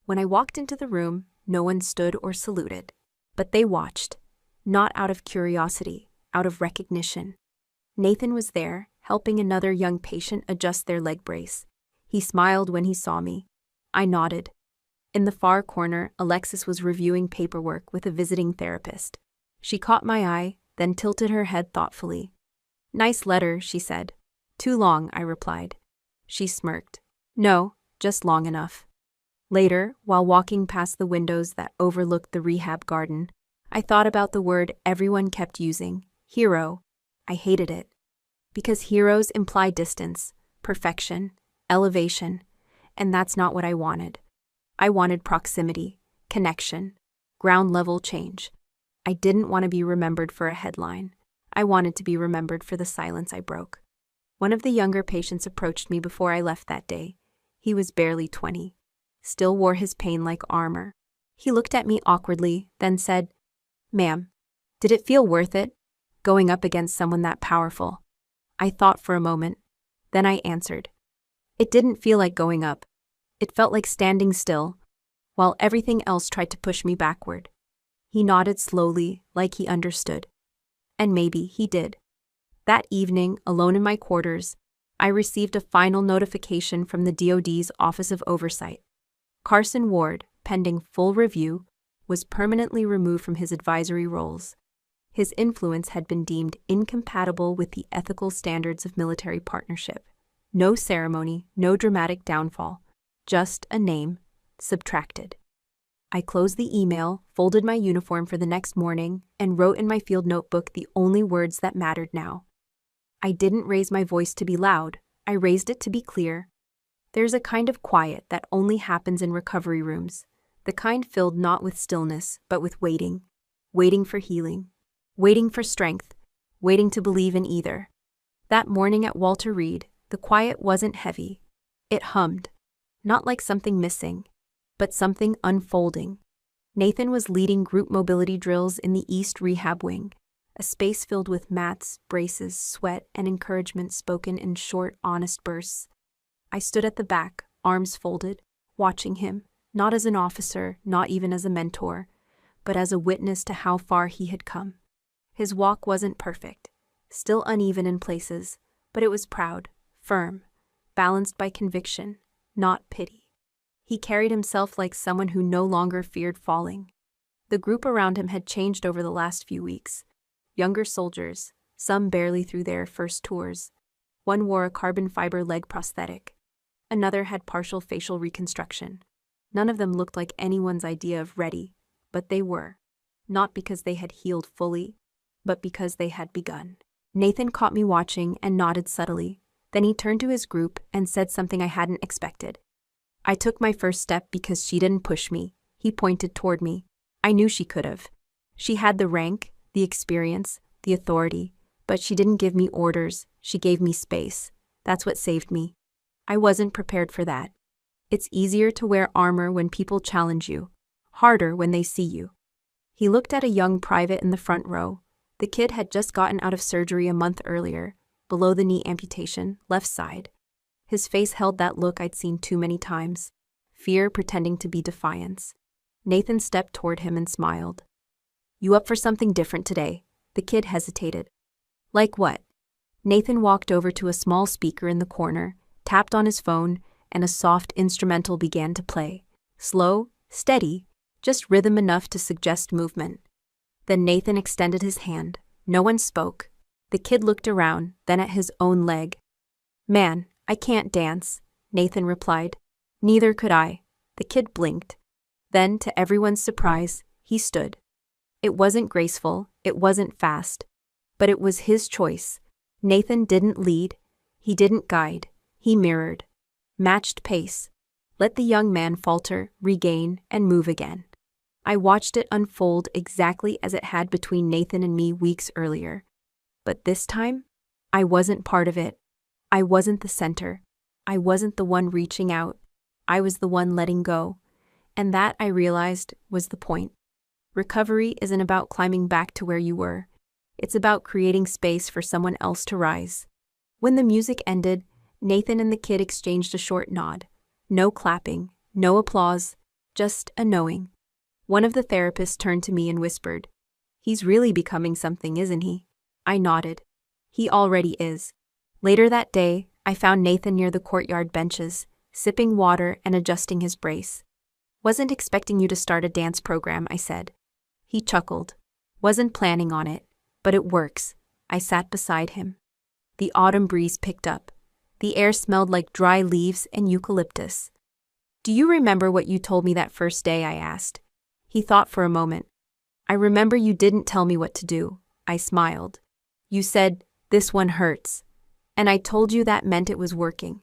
When I walked into the room, no one stood or saluted. But they watched. Not out of curiosity, out of recognition. Nathan was there, helping another young patient adjust their leg brace. He smiled when he saw me. I nodded. In the far corner, Alexis was reviewing paperwork with a visiting therapist. She caught my eye, then tilted her head thoughtfully. "Nice letter," she said. "Too long," I replied. She smirked. "No, just long enough." Later, while walking past the windows that overlooked the rehab garden, I thought about the word everyone kept using, hero. I hated it. Because heroes imply distance, perfection, elevation, and that's not what I wanted. I wanted proximity, connection, ground-level change. I didn't want to be remembered for a headline. I wanted to be remembered for the silence I broke. One of the younger patients approached me before I left that day. He was barely 20. Still wore his pain like armor. He looked at me awkwardly, then said, "Ma'am, did it feel worth it, going up against someone that powerful?" I thought for a moment. Then I answered. It didn't feel like going up. It felt like standing still, while everything else tried to push me backward. He nodded slowly, like he understood. And maybe he did. That evening, alone in my quarters, I received a final notification from the DoD's Office of Oversight. Carson Ward, pending full review, was permanently removed from his advisory roles. His influence had been deemed incompatible with the ethical standards of military partnership. No ceremony, no dramatic downfall, just a name, subtracted. I closed the email, folded my uniform for the next morning, and wrote in my field notebook the only words that mattered now. I didn't raise my voice to be loud, I raised it to be clear. There's a kind of quiet that only happens in recovery rooms, the kind filled not with stillness, but with waiting. Waiting for healing. Waiting for strength. Waiting to believe in either. That morning at Walter Reed, the quiet wasn't heavy. It hummed. Not like something missing, but something unfolding. Nathan was leading group mobility drills in the East Rehab Wing, a space filled with mats, braces, sweat, and encouragement spoken in short, honest bursts. I stood at the back, arms folded, watching him, not as an officer, not even as a mentor, but as a witness to how far he had come. His walk wasn't perfect, still uneven in places, but it was proud, firm, balanced by conviction, not pity. He carried himself like someone who no longer feared falling. The group around him had changed over the last few weeks. Younger soldiers, some barely through their first tours. One wore a carbon fiber leg prosthetic. Another had partial facial reconstruction. None of them looked like anyone's idea of ready, but they were. Not because they had healed fully, but because they had begun. Nathan caught me watching and nodded subtly. Then he turned to his group and said something I hadn't expected. "I took my first step because she didn't push me." He pointed toward me. I knew she could have. She had the rank, the experience, the authority, but she didn't give me orders, she gave me space. That's what saved me. I wasn't prepared for that. It's easier to wear armor when people challenge you, harder when they see you. He looked at a young private in the front row. The kid had just gotten out of surgery a month earlier, below the knee amputation, left side. His face held that look I'd seen too many times, fear pretending to be defiance. Nathan stepped toward him and smiled. "You up for something different today?" The kid hesitated. "Like what?" Nathan walked over to a small speaker in the corner, tapped on his phone, and a soft instrumental began to play. Slow, steady, just rhythm enough to suggest movement. Then Nathan extended his hand. No one spoke. The kid looked around, then at his own leg. "Man, I can't dance," Nathan replied. "Neither could I." The kid blinked. Then, to everyone's surprise, he stood. It wasn't graceful, it wasn't fast, but it was his choice. Nathan didn't lead, he didn't guide, he mirrored. Matched pace. Let the young man falter, regain, and move again. I watched it unfold exactly as it had between Nathan and me weeks earlier. But this time, I wasn't part of it. I wasn't the center. I wasn't the one reaching out. I was the one letting go. And that, I realized, was the point. Recovery isn't about climbing back to where you were. It's about creating space for someone else to rise. When the music ended, Nathan and the kid exchanged a short nod. No clapping, no applause, just a knowing. One of the therapists turned to me and whispered, "He's really becoming something, isn't he?" I nodded. He already is. Later that day, I found Nathan near the courtyard benches, sipping water and adjusting his brace. "Wasn't expecting you to start a dance program," I said. He chuckled. "Wasn't planning on it, but it works." I sat beside him. The autumn breeze picked up. The air smelled like dry leaves and eucalyptus. "Do you remember what you told me that first day?" I asked. He thought for a moment. "I remember you didn't tell me what to do." I smiled. "You said, 'This one hurts.' And I told you that meant it was working."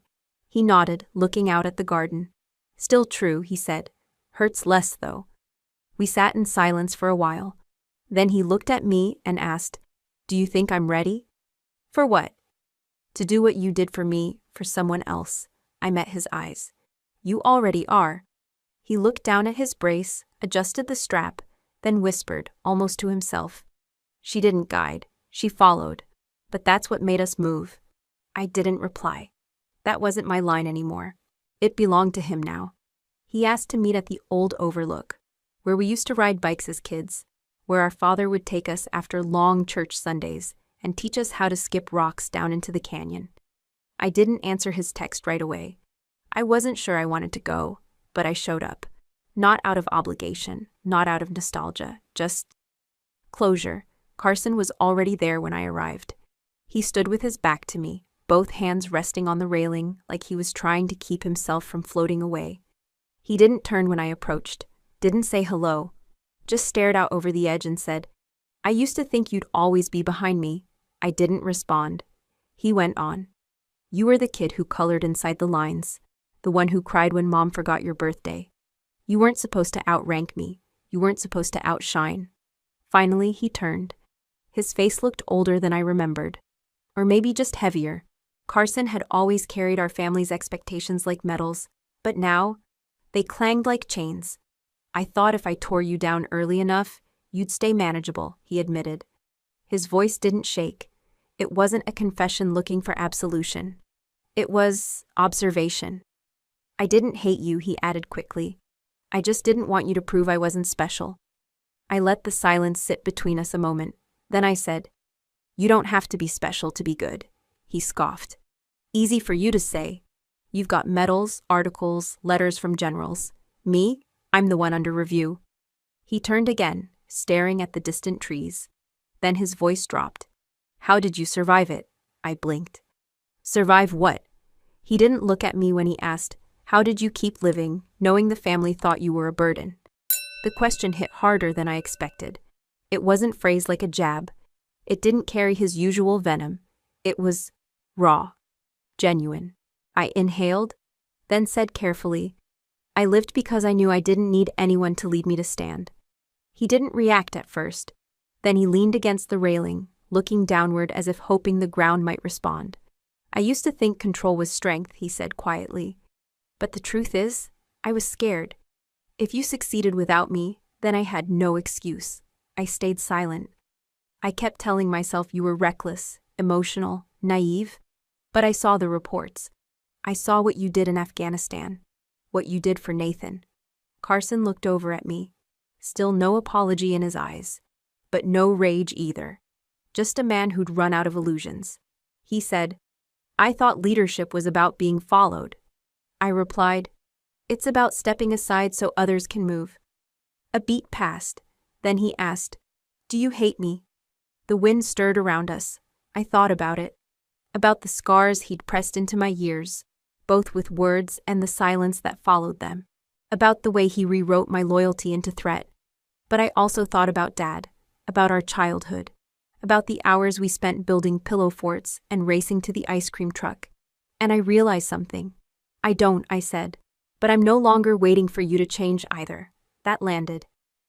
He nodded, looking out at the garden. "Still true," he said. "Hurts less, though." We sat in silence for a while. Then he looked at me and asked, "Do you think I'm ready?" "For what?" "To do what you did for me, for someone else." I met his eyes. "You already are." He looked down at his brace, adjusted the strap, then whispered, almost to himself. "She didn't guide, she followed. But that's what made us move." I didn't reply. That wasn't my line anymore. It belonged to him now. He asked to meet at the old overlook, where we used to ride bikes as kids, where our father would take us after long church Sundays and teach us how to skip rocks down into the canyon. I didn't answer his text right away. I wasn't sure I wanted to go, but I showed up. Not out of obligation, not out of nostalgia, just closure. Carson was already there when I arrived. He stood with his back to me, both hands resting on the railing like he was trying to keep himself from floating away. He didn't turn when I approached, didn't say hello, just stared out over the edge and said, "I used to think you'd always be behind me." I didn't respond. He went on. "You were the kid who colored inside the lines, the one who cried when Mom forgot your birthday. You weren't supposed to outrank me. You weren't supposed to outshine." Finally, he turned. His face looked older than I remembered. Or maybe just heavier. Carson had always carried our family's expectations like medals, but now, they clanged like chains. "I thought if I tore you down early enough, you'd stay manageable," he admitted. His voice didn't shake. It wasn't a confession looking for absolution. It was observation. "I didn't hate you," he added quickly. "I just didn't want you to prove I wasn't special." I let the silence sit between us a moment. Then I said, "You don't have to be special to be good." He scoffed. "Easy for you to say. You've got medals, articles, letters from generals. Me? I'm the one under review." He turned again, staring at the distant trees. Then his voice dropped. "How did you survive it?" I blinked. "Survive what?" He didn't look at me when he asked, "How did you keep living, knowing the family thought you were a burden?" The question hit harder than I expected. It wasn't phrased like a jab. It didn't carry his usual venom. It was raw, genuine. I inhaled, then said carefully, "I lived because I knew I didn't need anyone to lead me to stand." He didn't react at first. Then he leaned against the railing, looking downward as if hoping the ground might respond. "I used to think control was strength," he said quietly. "But the truth is, I was scared. If you succeeded without me, then I had no excuse." I stayed silent. I kept telling myself you were reckless, emotional, naive. But I saw the reports. I saw what you did in Afghanistan. What you did for Nathan. Carson looked over at me. Still no apology in his eyes. But no rage either. Just a man who'd run out of illusions. He said, "I thought leadership was about being followed." I replied, "It's about stepping aside so others can move." A beat passed. Then he asked, "Do you hate me?" The wind stirred around us. I thought about it. About the scars he'd pressed into my years, both with words and the silence that followed them. About the way he rewrote my loyalty into threat. But I also thought about Dad, about our childhood, about the hours we spent building pillow forts and racing to the ice cream truck. And I realized something. "I don't," I said. "But I'm no longer waiting for you to change either." That landed.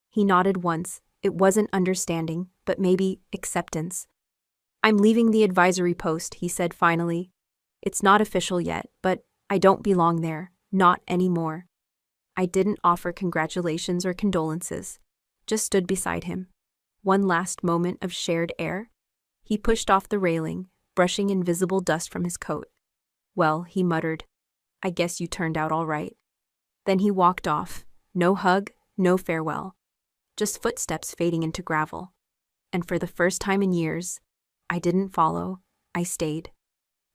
He nodded once. It wasn't understanding, but maybe acceptance. "I'm leaving the advisory post," he said finally. "It's not official yet, but I don't belong there. Not anymore." I didn't offer congratulations or condolences. Just stood beside him. One last moment of shared air. He pushed off the railing, brushing invisible dust from his coat. "Well," he muttered, "I guess you turned out all right." Then he walked off. No hug, no farewell. Just footsteps fading into gravel. And for the first time in years, I didn't follow, I stayed.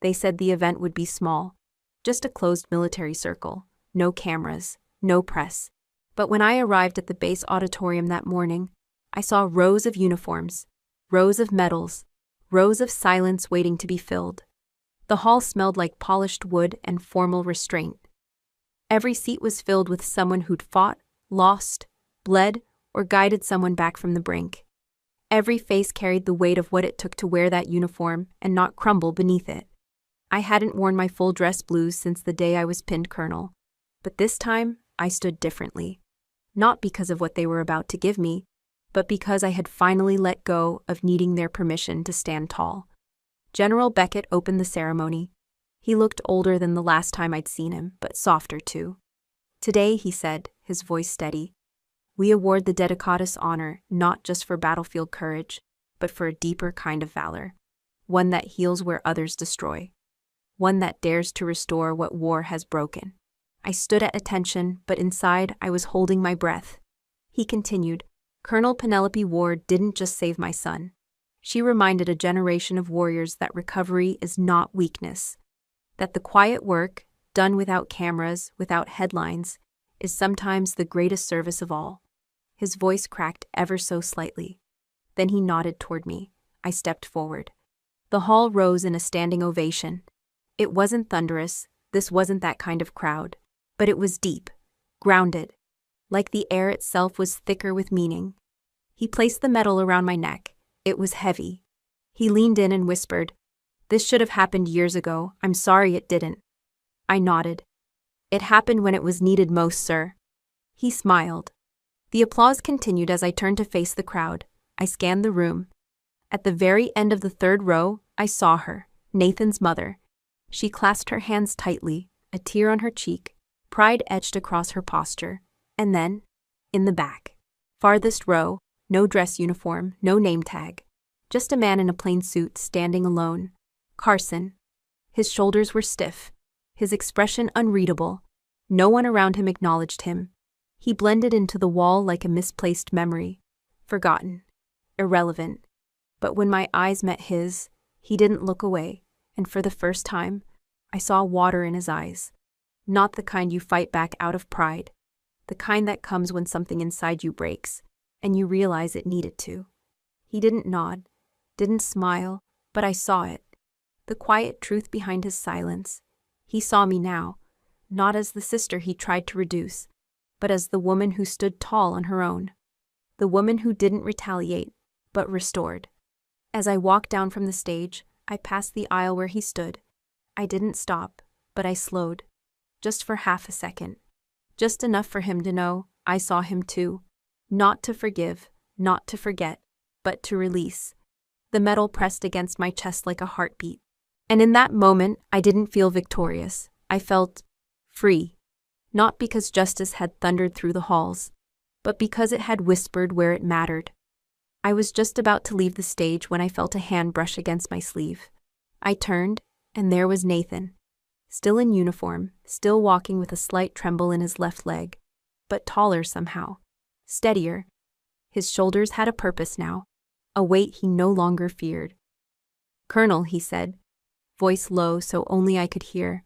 They said the event would be small, just a closed military circle, no cameras, no press. But when I arrived at the base auditorium that morning, I saw rows of uniforms, rows of medals, rows of silence waiting to be filled. The hall smelled like polished wood and formal restraint. Every seat was filled with someone who'd fought, lost, bled, or guided someone back from the brink. Every face carried the weight of what it took to wear that uniform and not crumble beneath it. I hadn't worn my full dress blues since the day I was pinned colonel, but this time I stood differently. Not because of what they were about to give me, but because I had finally let go of needing their permission to stand tall. General Beckett opened the ceremony. He looked older than the last time I'd seen him, but softer too. "Today," he said, his voice steady, "we award the Dedicatus honor not just for battlefield courage, but for a deeper kind of valor, one that heals where others destroy, one that dares to restore what war has broken." I stood at attention, but inside I was holding my breath. He continued, "Colonel Penelope Ward didn't just save my son. She reminded a generation of warriors that recovery is not weakness, that the quiet work, done without cameras, without headlines, is sometimes the greatest service of all." His voice cracked ever so slightly. Then he nodded toward me. I stepped forward. The hall rose in a standing ovation. It wasn't thunderous, this wasn't that kind of crowd, but it was deep, grounded, like the air itself was thicker with meaning. He placed the medal around my neck. It was heavy. He leaned in and whispered, "This should have happened years ago. I'm sorry it didn't." I nodded. "It happened when it was needed most, sir." He smiled. The applause continued as I turned to face the crowd. I scanned the room. At the very end of the third row, I saw her, Nathan's mother. She clasped her hands tightly, a tear on her cheek, pride etched across her posture. And then, in the back, farthest row, no dress uniform, no name tag, just a man in a plain suit standing alone. Carson. His shoulders were stiff, his expression unreadable. No one around him acknowledged him. He blended into the wall like a misplaced memory, forgotten, irrelevant. But when my eyes met his, he didn't look away, and for the first time, I saw water in his eyes. Not the kind you fight back out of pride, the kind that comes when something inside you breaks, and you realize it needed to. He didn't nod, didn't smile, but I saw it. The quiet truth behind his silence. He saw me now, not as the sister he tried to reduce, but as the woman who stood tall on her own. The woman who didn't retaliate, but restored. As I walked down from the stage, I passed the aisle where he stood. I didn't stop, but I slowed. Just for half a second. Just enough for him to know I saw him too. Not to forgive, not to forget, but to release. The metal pressed against my chest like a heartbeat. And in that moment, I didn't feel victorious. I felt free. Not because justice had thundered through the halls, but because it had whispered where it mattered. I was just about to leave the stage when I felt a hand brush against my sleeve. I turned, and there was Nathan. Still in uniform, still walking with a slight tremble in his left leg, but taller somehow, steadier. His shoulders had a purpose now, a weight he no longer feared. "Colonel," he said, voice low so only I could hear.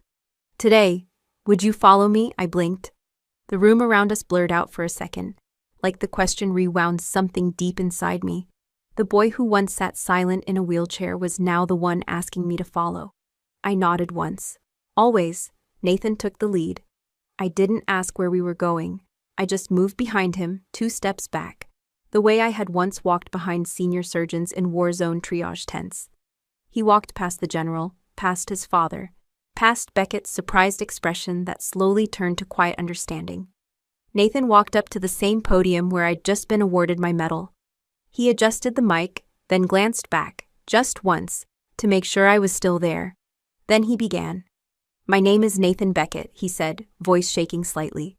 "Today, would you follow me?" I blinked. The room around us blurred out for a second, like the question rewound something deep inside me. The boy who once sat silent in a wheelchair was now the one asking me to follow. I nodded once. Always, Nathan took the lead. I didn't ask where we were going. I just moved behind him, 2 steps back, the way I had once walked behind senior surgeons in war zone triage tents. He walked past the general, past his father, past Beckett's surprised expression that slowly turned to quiet understanding. Nathan walked up to the same podium where I'd just been awarded my medal. He adjusted the mic, then glanced back, just once, to make sure I was still there. Then he began. "My name is Nathan Beckett," he said, voice shaking slightly.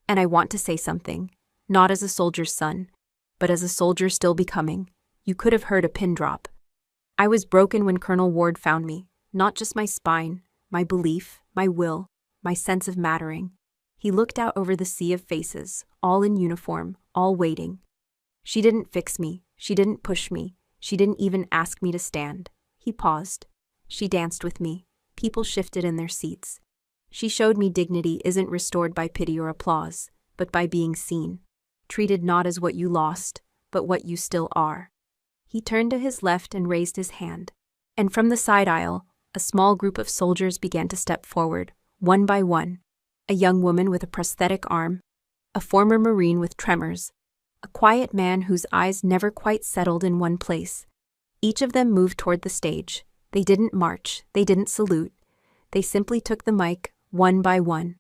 "And I want to say something, not as a soldier's son, but as a soldier still becoming. You could have heard a pin drop. I was broken when Colonel Ward found me, not just my spine, my belief, my will, my sense of mattering. He looked out over the sea of faces, all in uniform, all waiting. She didn't fix me, she didn't push me, she didn't even ask me to stand. He paused. She danced with me. People shifted in their seats. She showed me dignity isn't restored by pity or applause, but by being seen, treated not as what you lost, but what you still are. He turned to his left and raised his hand, and from the side aisle, a small group of soldiers began to step forward, one by one. A young woman with a prosthetic arm, a former Marine with tremors, a quiet man whose eyes never quite settled in one place. Each of them moved toward the stage. They didn't march, they didn't salute. They simply took the mic, one by one.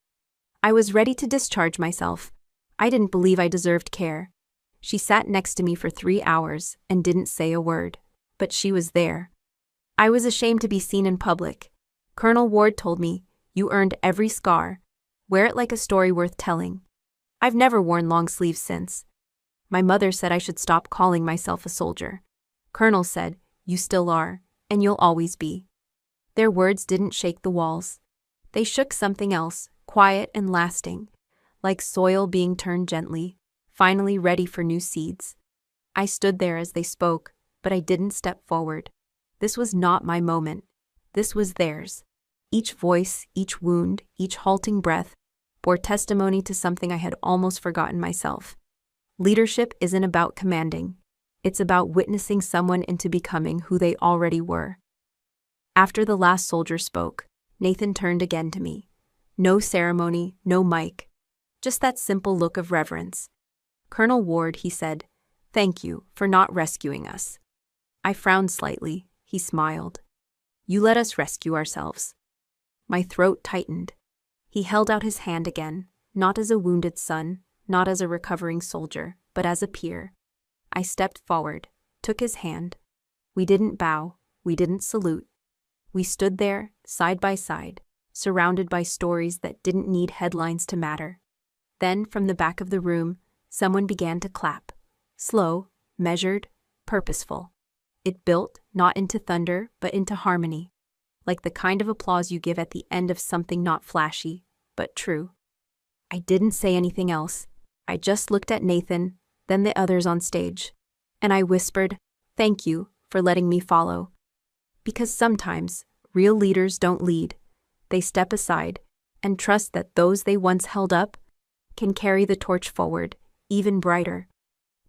I was ready to discharge myself. I didn't believe I deserved care. She sat next to me for 3 hours and didn't say a word, but she was there. I was ashamed to be seen in public. Colonel Ward told me, "You earned every scar. Wear it like a story worth telling." I've never worn long sleeves since. My mother said I should stop calling myself a soldier. Colonel said, "You still are, and you'll always be." Their words didn't shake the walls. They shook something else, quiet and lasting, like soil being turned gently, finally ready for new seeds. I stood there as they spoke, but I didn't step forward. This was not my moment. This was theirs. Each voice, each wound, each halting breath bore testimony to something I had almost forgotten myself. Leadership isn't about commanding. It's about witnessing someone into becoming who they already were. After the last soldier spoke, Nathan turned again to me. No ceremony, no mic. Just that simple look of reverence. "Colonel Ward," he said, "thank you for not rescuing us." I frowned slightly. He smiled. "You let us rescue ourselves." My throat tightened. He held out his hand again, not as a wounded son, not as a recovering soldier, but as a peer. I stepped forward, took his hand. We didn't bow, we didn't salute. We stood there, side by side, surrounded by stories that didn't need headlines to matter. Then, from the back of the room, someone began to clap. Slow, measured, purposeful. It built, not into thunder, but into harmony. Like the kind of applause you give at the end of something not flashy, but true. I didn't say anything else. I just looked at Nathan, then the others on stage. And I whispered, "Thank you for letting me follow." Because sometimes, real leaders don't lead. They step aside and trust that those they once held up can carry the torch forward, even brighter.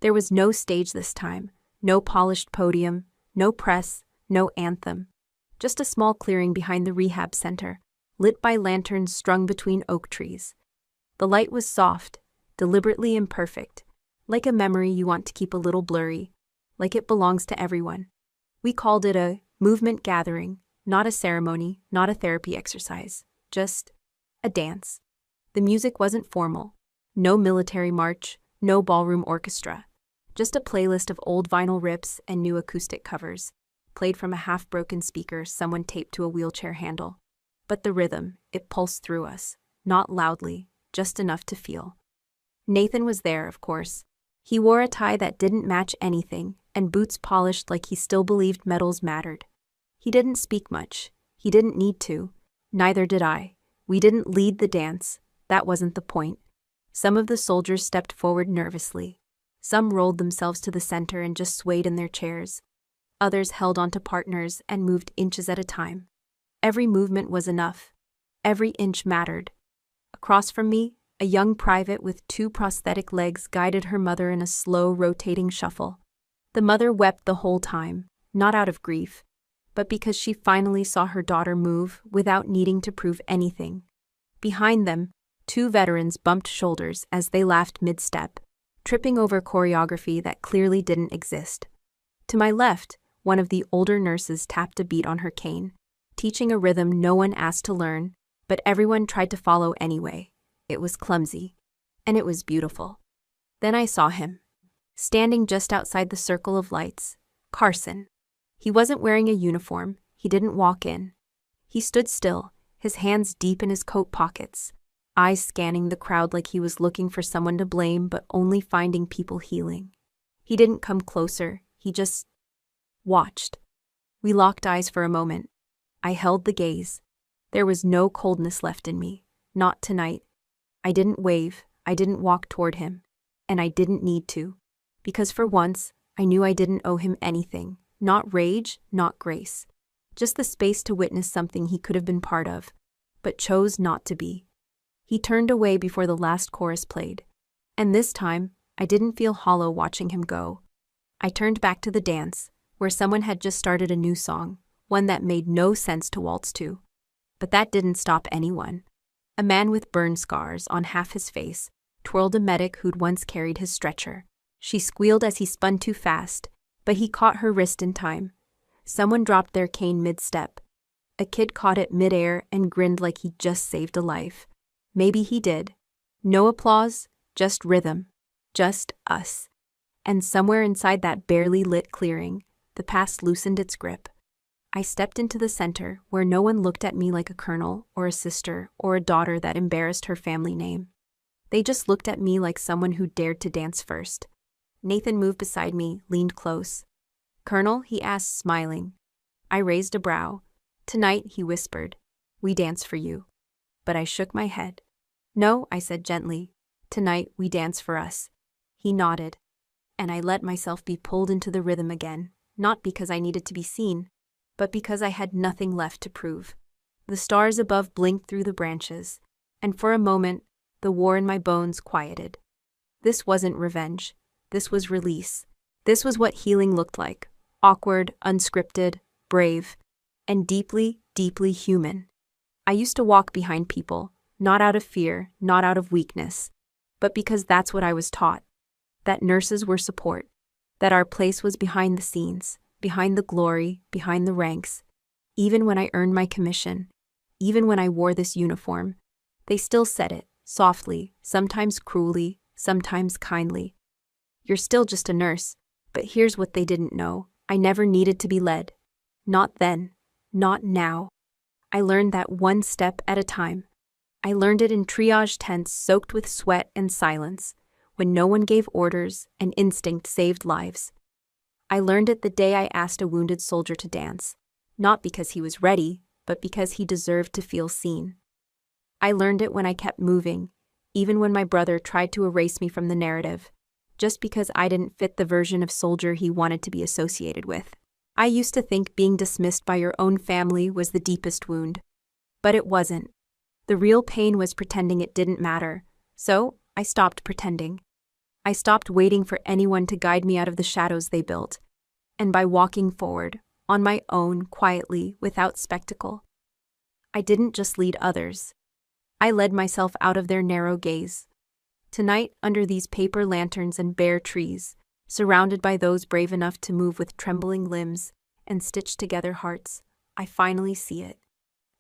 There was no stage this time, no polished podium, no press, no anthem. Just a small clearing behind the rehab center, lit by lanterns strung between oak trees. The light was soft, deliberately imperfect, like a memory you want to keep a little blurry, like it belongs to everyone. We called it a movement gathering, not a ceremony, not a therapy exercise, just a dance. The music wasn't formal. No military march, no ballroom orchestra. Just a playlist of old vinyl rips and new acoustic covers, played from a half-broken speaker someone taped to a wheelchair handle. But the rhythm, it pulsed through us, not loudly, just enough to feel. Nathan was there, of course. He wore a tie that didn't match anything, and boots polished like he still believed medals mattered. He didn't speak much. He didn't need to. Neither did I. We didn't lead the dance. That wasn't the point. Some of the soldiers stepped forward nervously. Some rolled themselves to the center and just swayed in their chairs. Others held onto partners and moved inches at a time. Every movement was enough. Every inch mattered. Across from me, a young private with 2 prosthetic legs guided her mother in a slow, rotating shuffle. The mother wept the whole time, not out of grief, but because she finally saw her daughter move without needing to prove anything. Behind them, 2 veterans bumped shoulders as they laughed mid-step, tripping over choreography that clearly didn't exist. To my left, one of the older nurses tapped a beat on her cane, teaching a rhythm no one asked to learn, but everyone tried to follow anyway. It was clumsy, and it was beautiful. Then I saw him, standing just outside the circle of lights, Carson. He wasn't wearing a uniform, he didn't walk in. He stood still, his hands deep in his coat pockets, eyes scanning the crowd like he was looking for someone to blame but only finding people healing. He didn't come closer, he just watched. We locked eyes for a moment. I held the gaze. There was no coldness left in me. Not tonight. I didn't wave, I didn't walk toward him. And I didn't need to. Because for once, I knew I didn't owe him anything. Not rage, not grace. Just the space to witness something he could have been part of, but chose not to be. He turned away before the last chorus played. And this time, I didn't feel hollow watching him go. I turned back to the dance, where someone had just started a new song, one that made no sense to waltz to. But that didn't stop anyone. A man with burn scars on half his face twirled a medic who'd once carried his stretcher. She squealed as he spun too fast, but he caught her wrist in time. Someone dropped their cane mid-step. A kid caught it mid-air and grinned like he'd just saved a life. Maybe he did. No applause, just rhythm. Just us. And somewhere inside that barely lit clearing, the past loosened its grip. I stepped into the center, where no one looked at me like a colonel or a sister or a daughter that embarrassed her family name. They just looked at me like someone who dared to dance first. Nathan moved beside me, leaned close. "Colonel?" he asked, smiling. I raised a brow. "Tonight," he whispered, "we dance for you." But I shook my head. "No," I said gently. "Tonight, we dance for us." He nodded. And I let myself be pulled into the rhythm again, not because I needed to be seen, but because I had nothing left to prove. The stars above blinked through the branches, and for a moment, the war in my bones quieted. This wasn't revenge. This was release. This was what healing looked like. Awkward, unscripted, brave, and deeply, deeply human. I used to walk behind people, not out of fear, not out of weakness, but because that's what I was taught. That nurses were support. That our place was behind the scenes, behind the glory, behind the ranks. Even when I earned my commission, even when I wore this uniform, they still said it, softly, sometimes cruelly, sometimes kindly. "You're still just a nurse." But here's what they didn't know. I never needed to be led. Not then. Not now. I learned that one step at a time. I learned it in triage tents soaked with sweat and silence, when no one gave orders and instinct saved lives. I learned it the day I asked a wounded soldier to dance, not because he was ready, but because he deserved to feel seen. I learned it when I kept moving, even when my brother tried to erase me from the narrative, just because I didn't fit the version of soldier he wanted to be associated with. I used to think being dismissed by your own family was the deepest wound. But it wasn't. The real pain was pretending it didn't matter, so I stopped pretending. I stopped waiting for anyone to guide me out of the shadows they built, and by walking forward, on my own, quietly, without spectacle. I didn't just lead others. I led myself out of their narrow gaze. Tonight, under these paper lanterns and bare trees, surrounded by those brave enough to move with trembling limbs and stitched together hearts, I finally see it.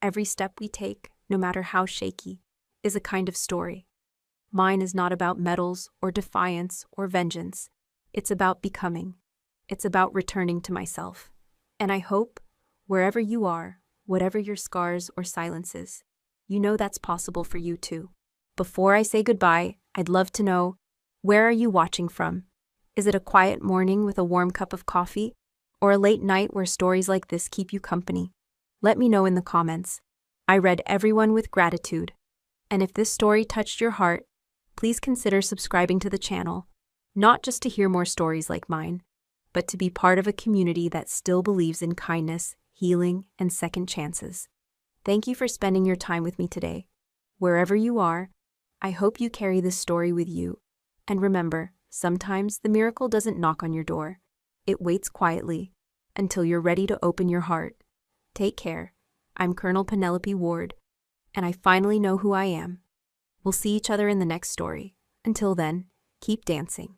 Every step we take, no matter how shaky, is a kind of story. Mine is not about medals or defiance or vengeance. It's about becoming. It's about returning to myself. And I hope, wherever you are, whatever your scars or silences, you know that's possible for you too. Before I say goodbye, I'd love to know, where are you watching from? Is it a quiet morning with a warm cup of coffee? Or a late night where stories like this keep you company? Let me know in the comments. I read everyone with gratitude. And if this story touched your heart, please consider subscribing to the channel, not just to hear more stories like mine, but to be part of a community that still believes in kindness, healing, and second chances. Thank you for spending your time with me today. Wherever you are, I hope you carry this story with you. And remember, sometimes the miracle doesn't knock on your door. It waits quietly until you're ready to open your heart. Take care. I'm Colonel Penelope Ward, and I finally know who I am. We'll see each other in the next story. Until then, keep dancing.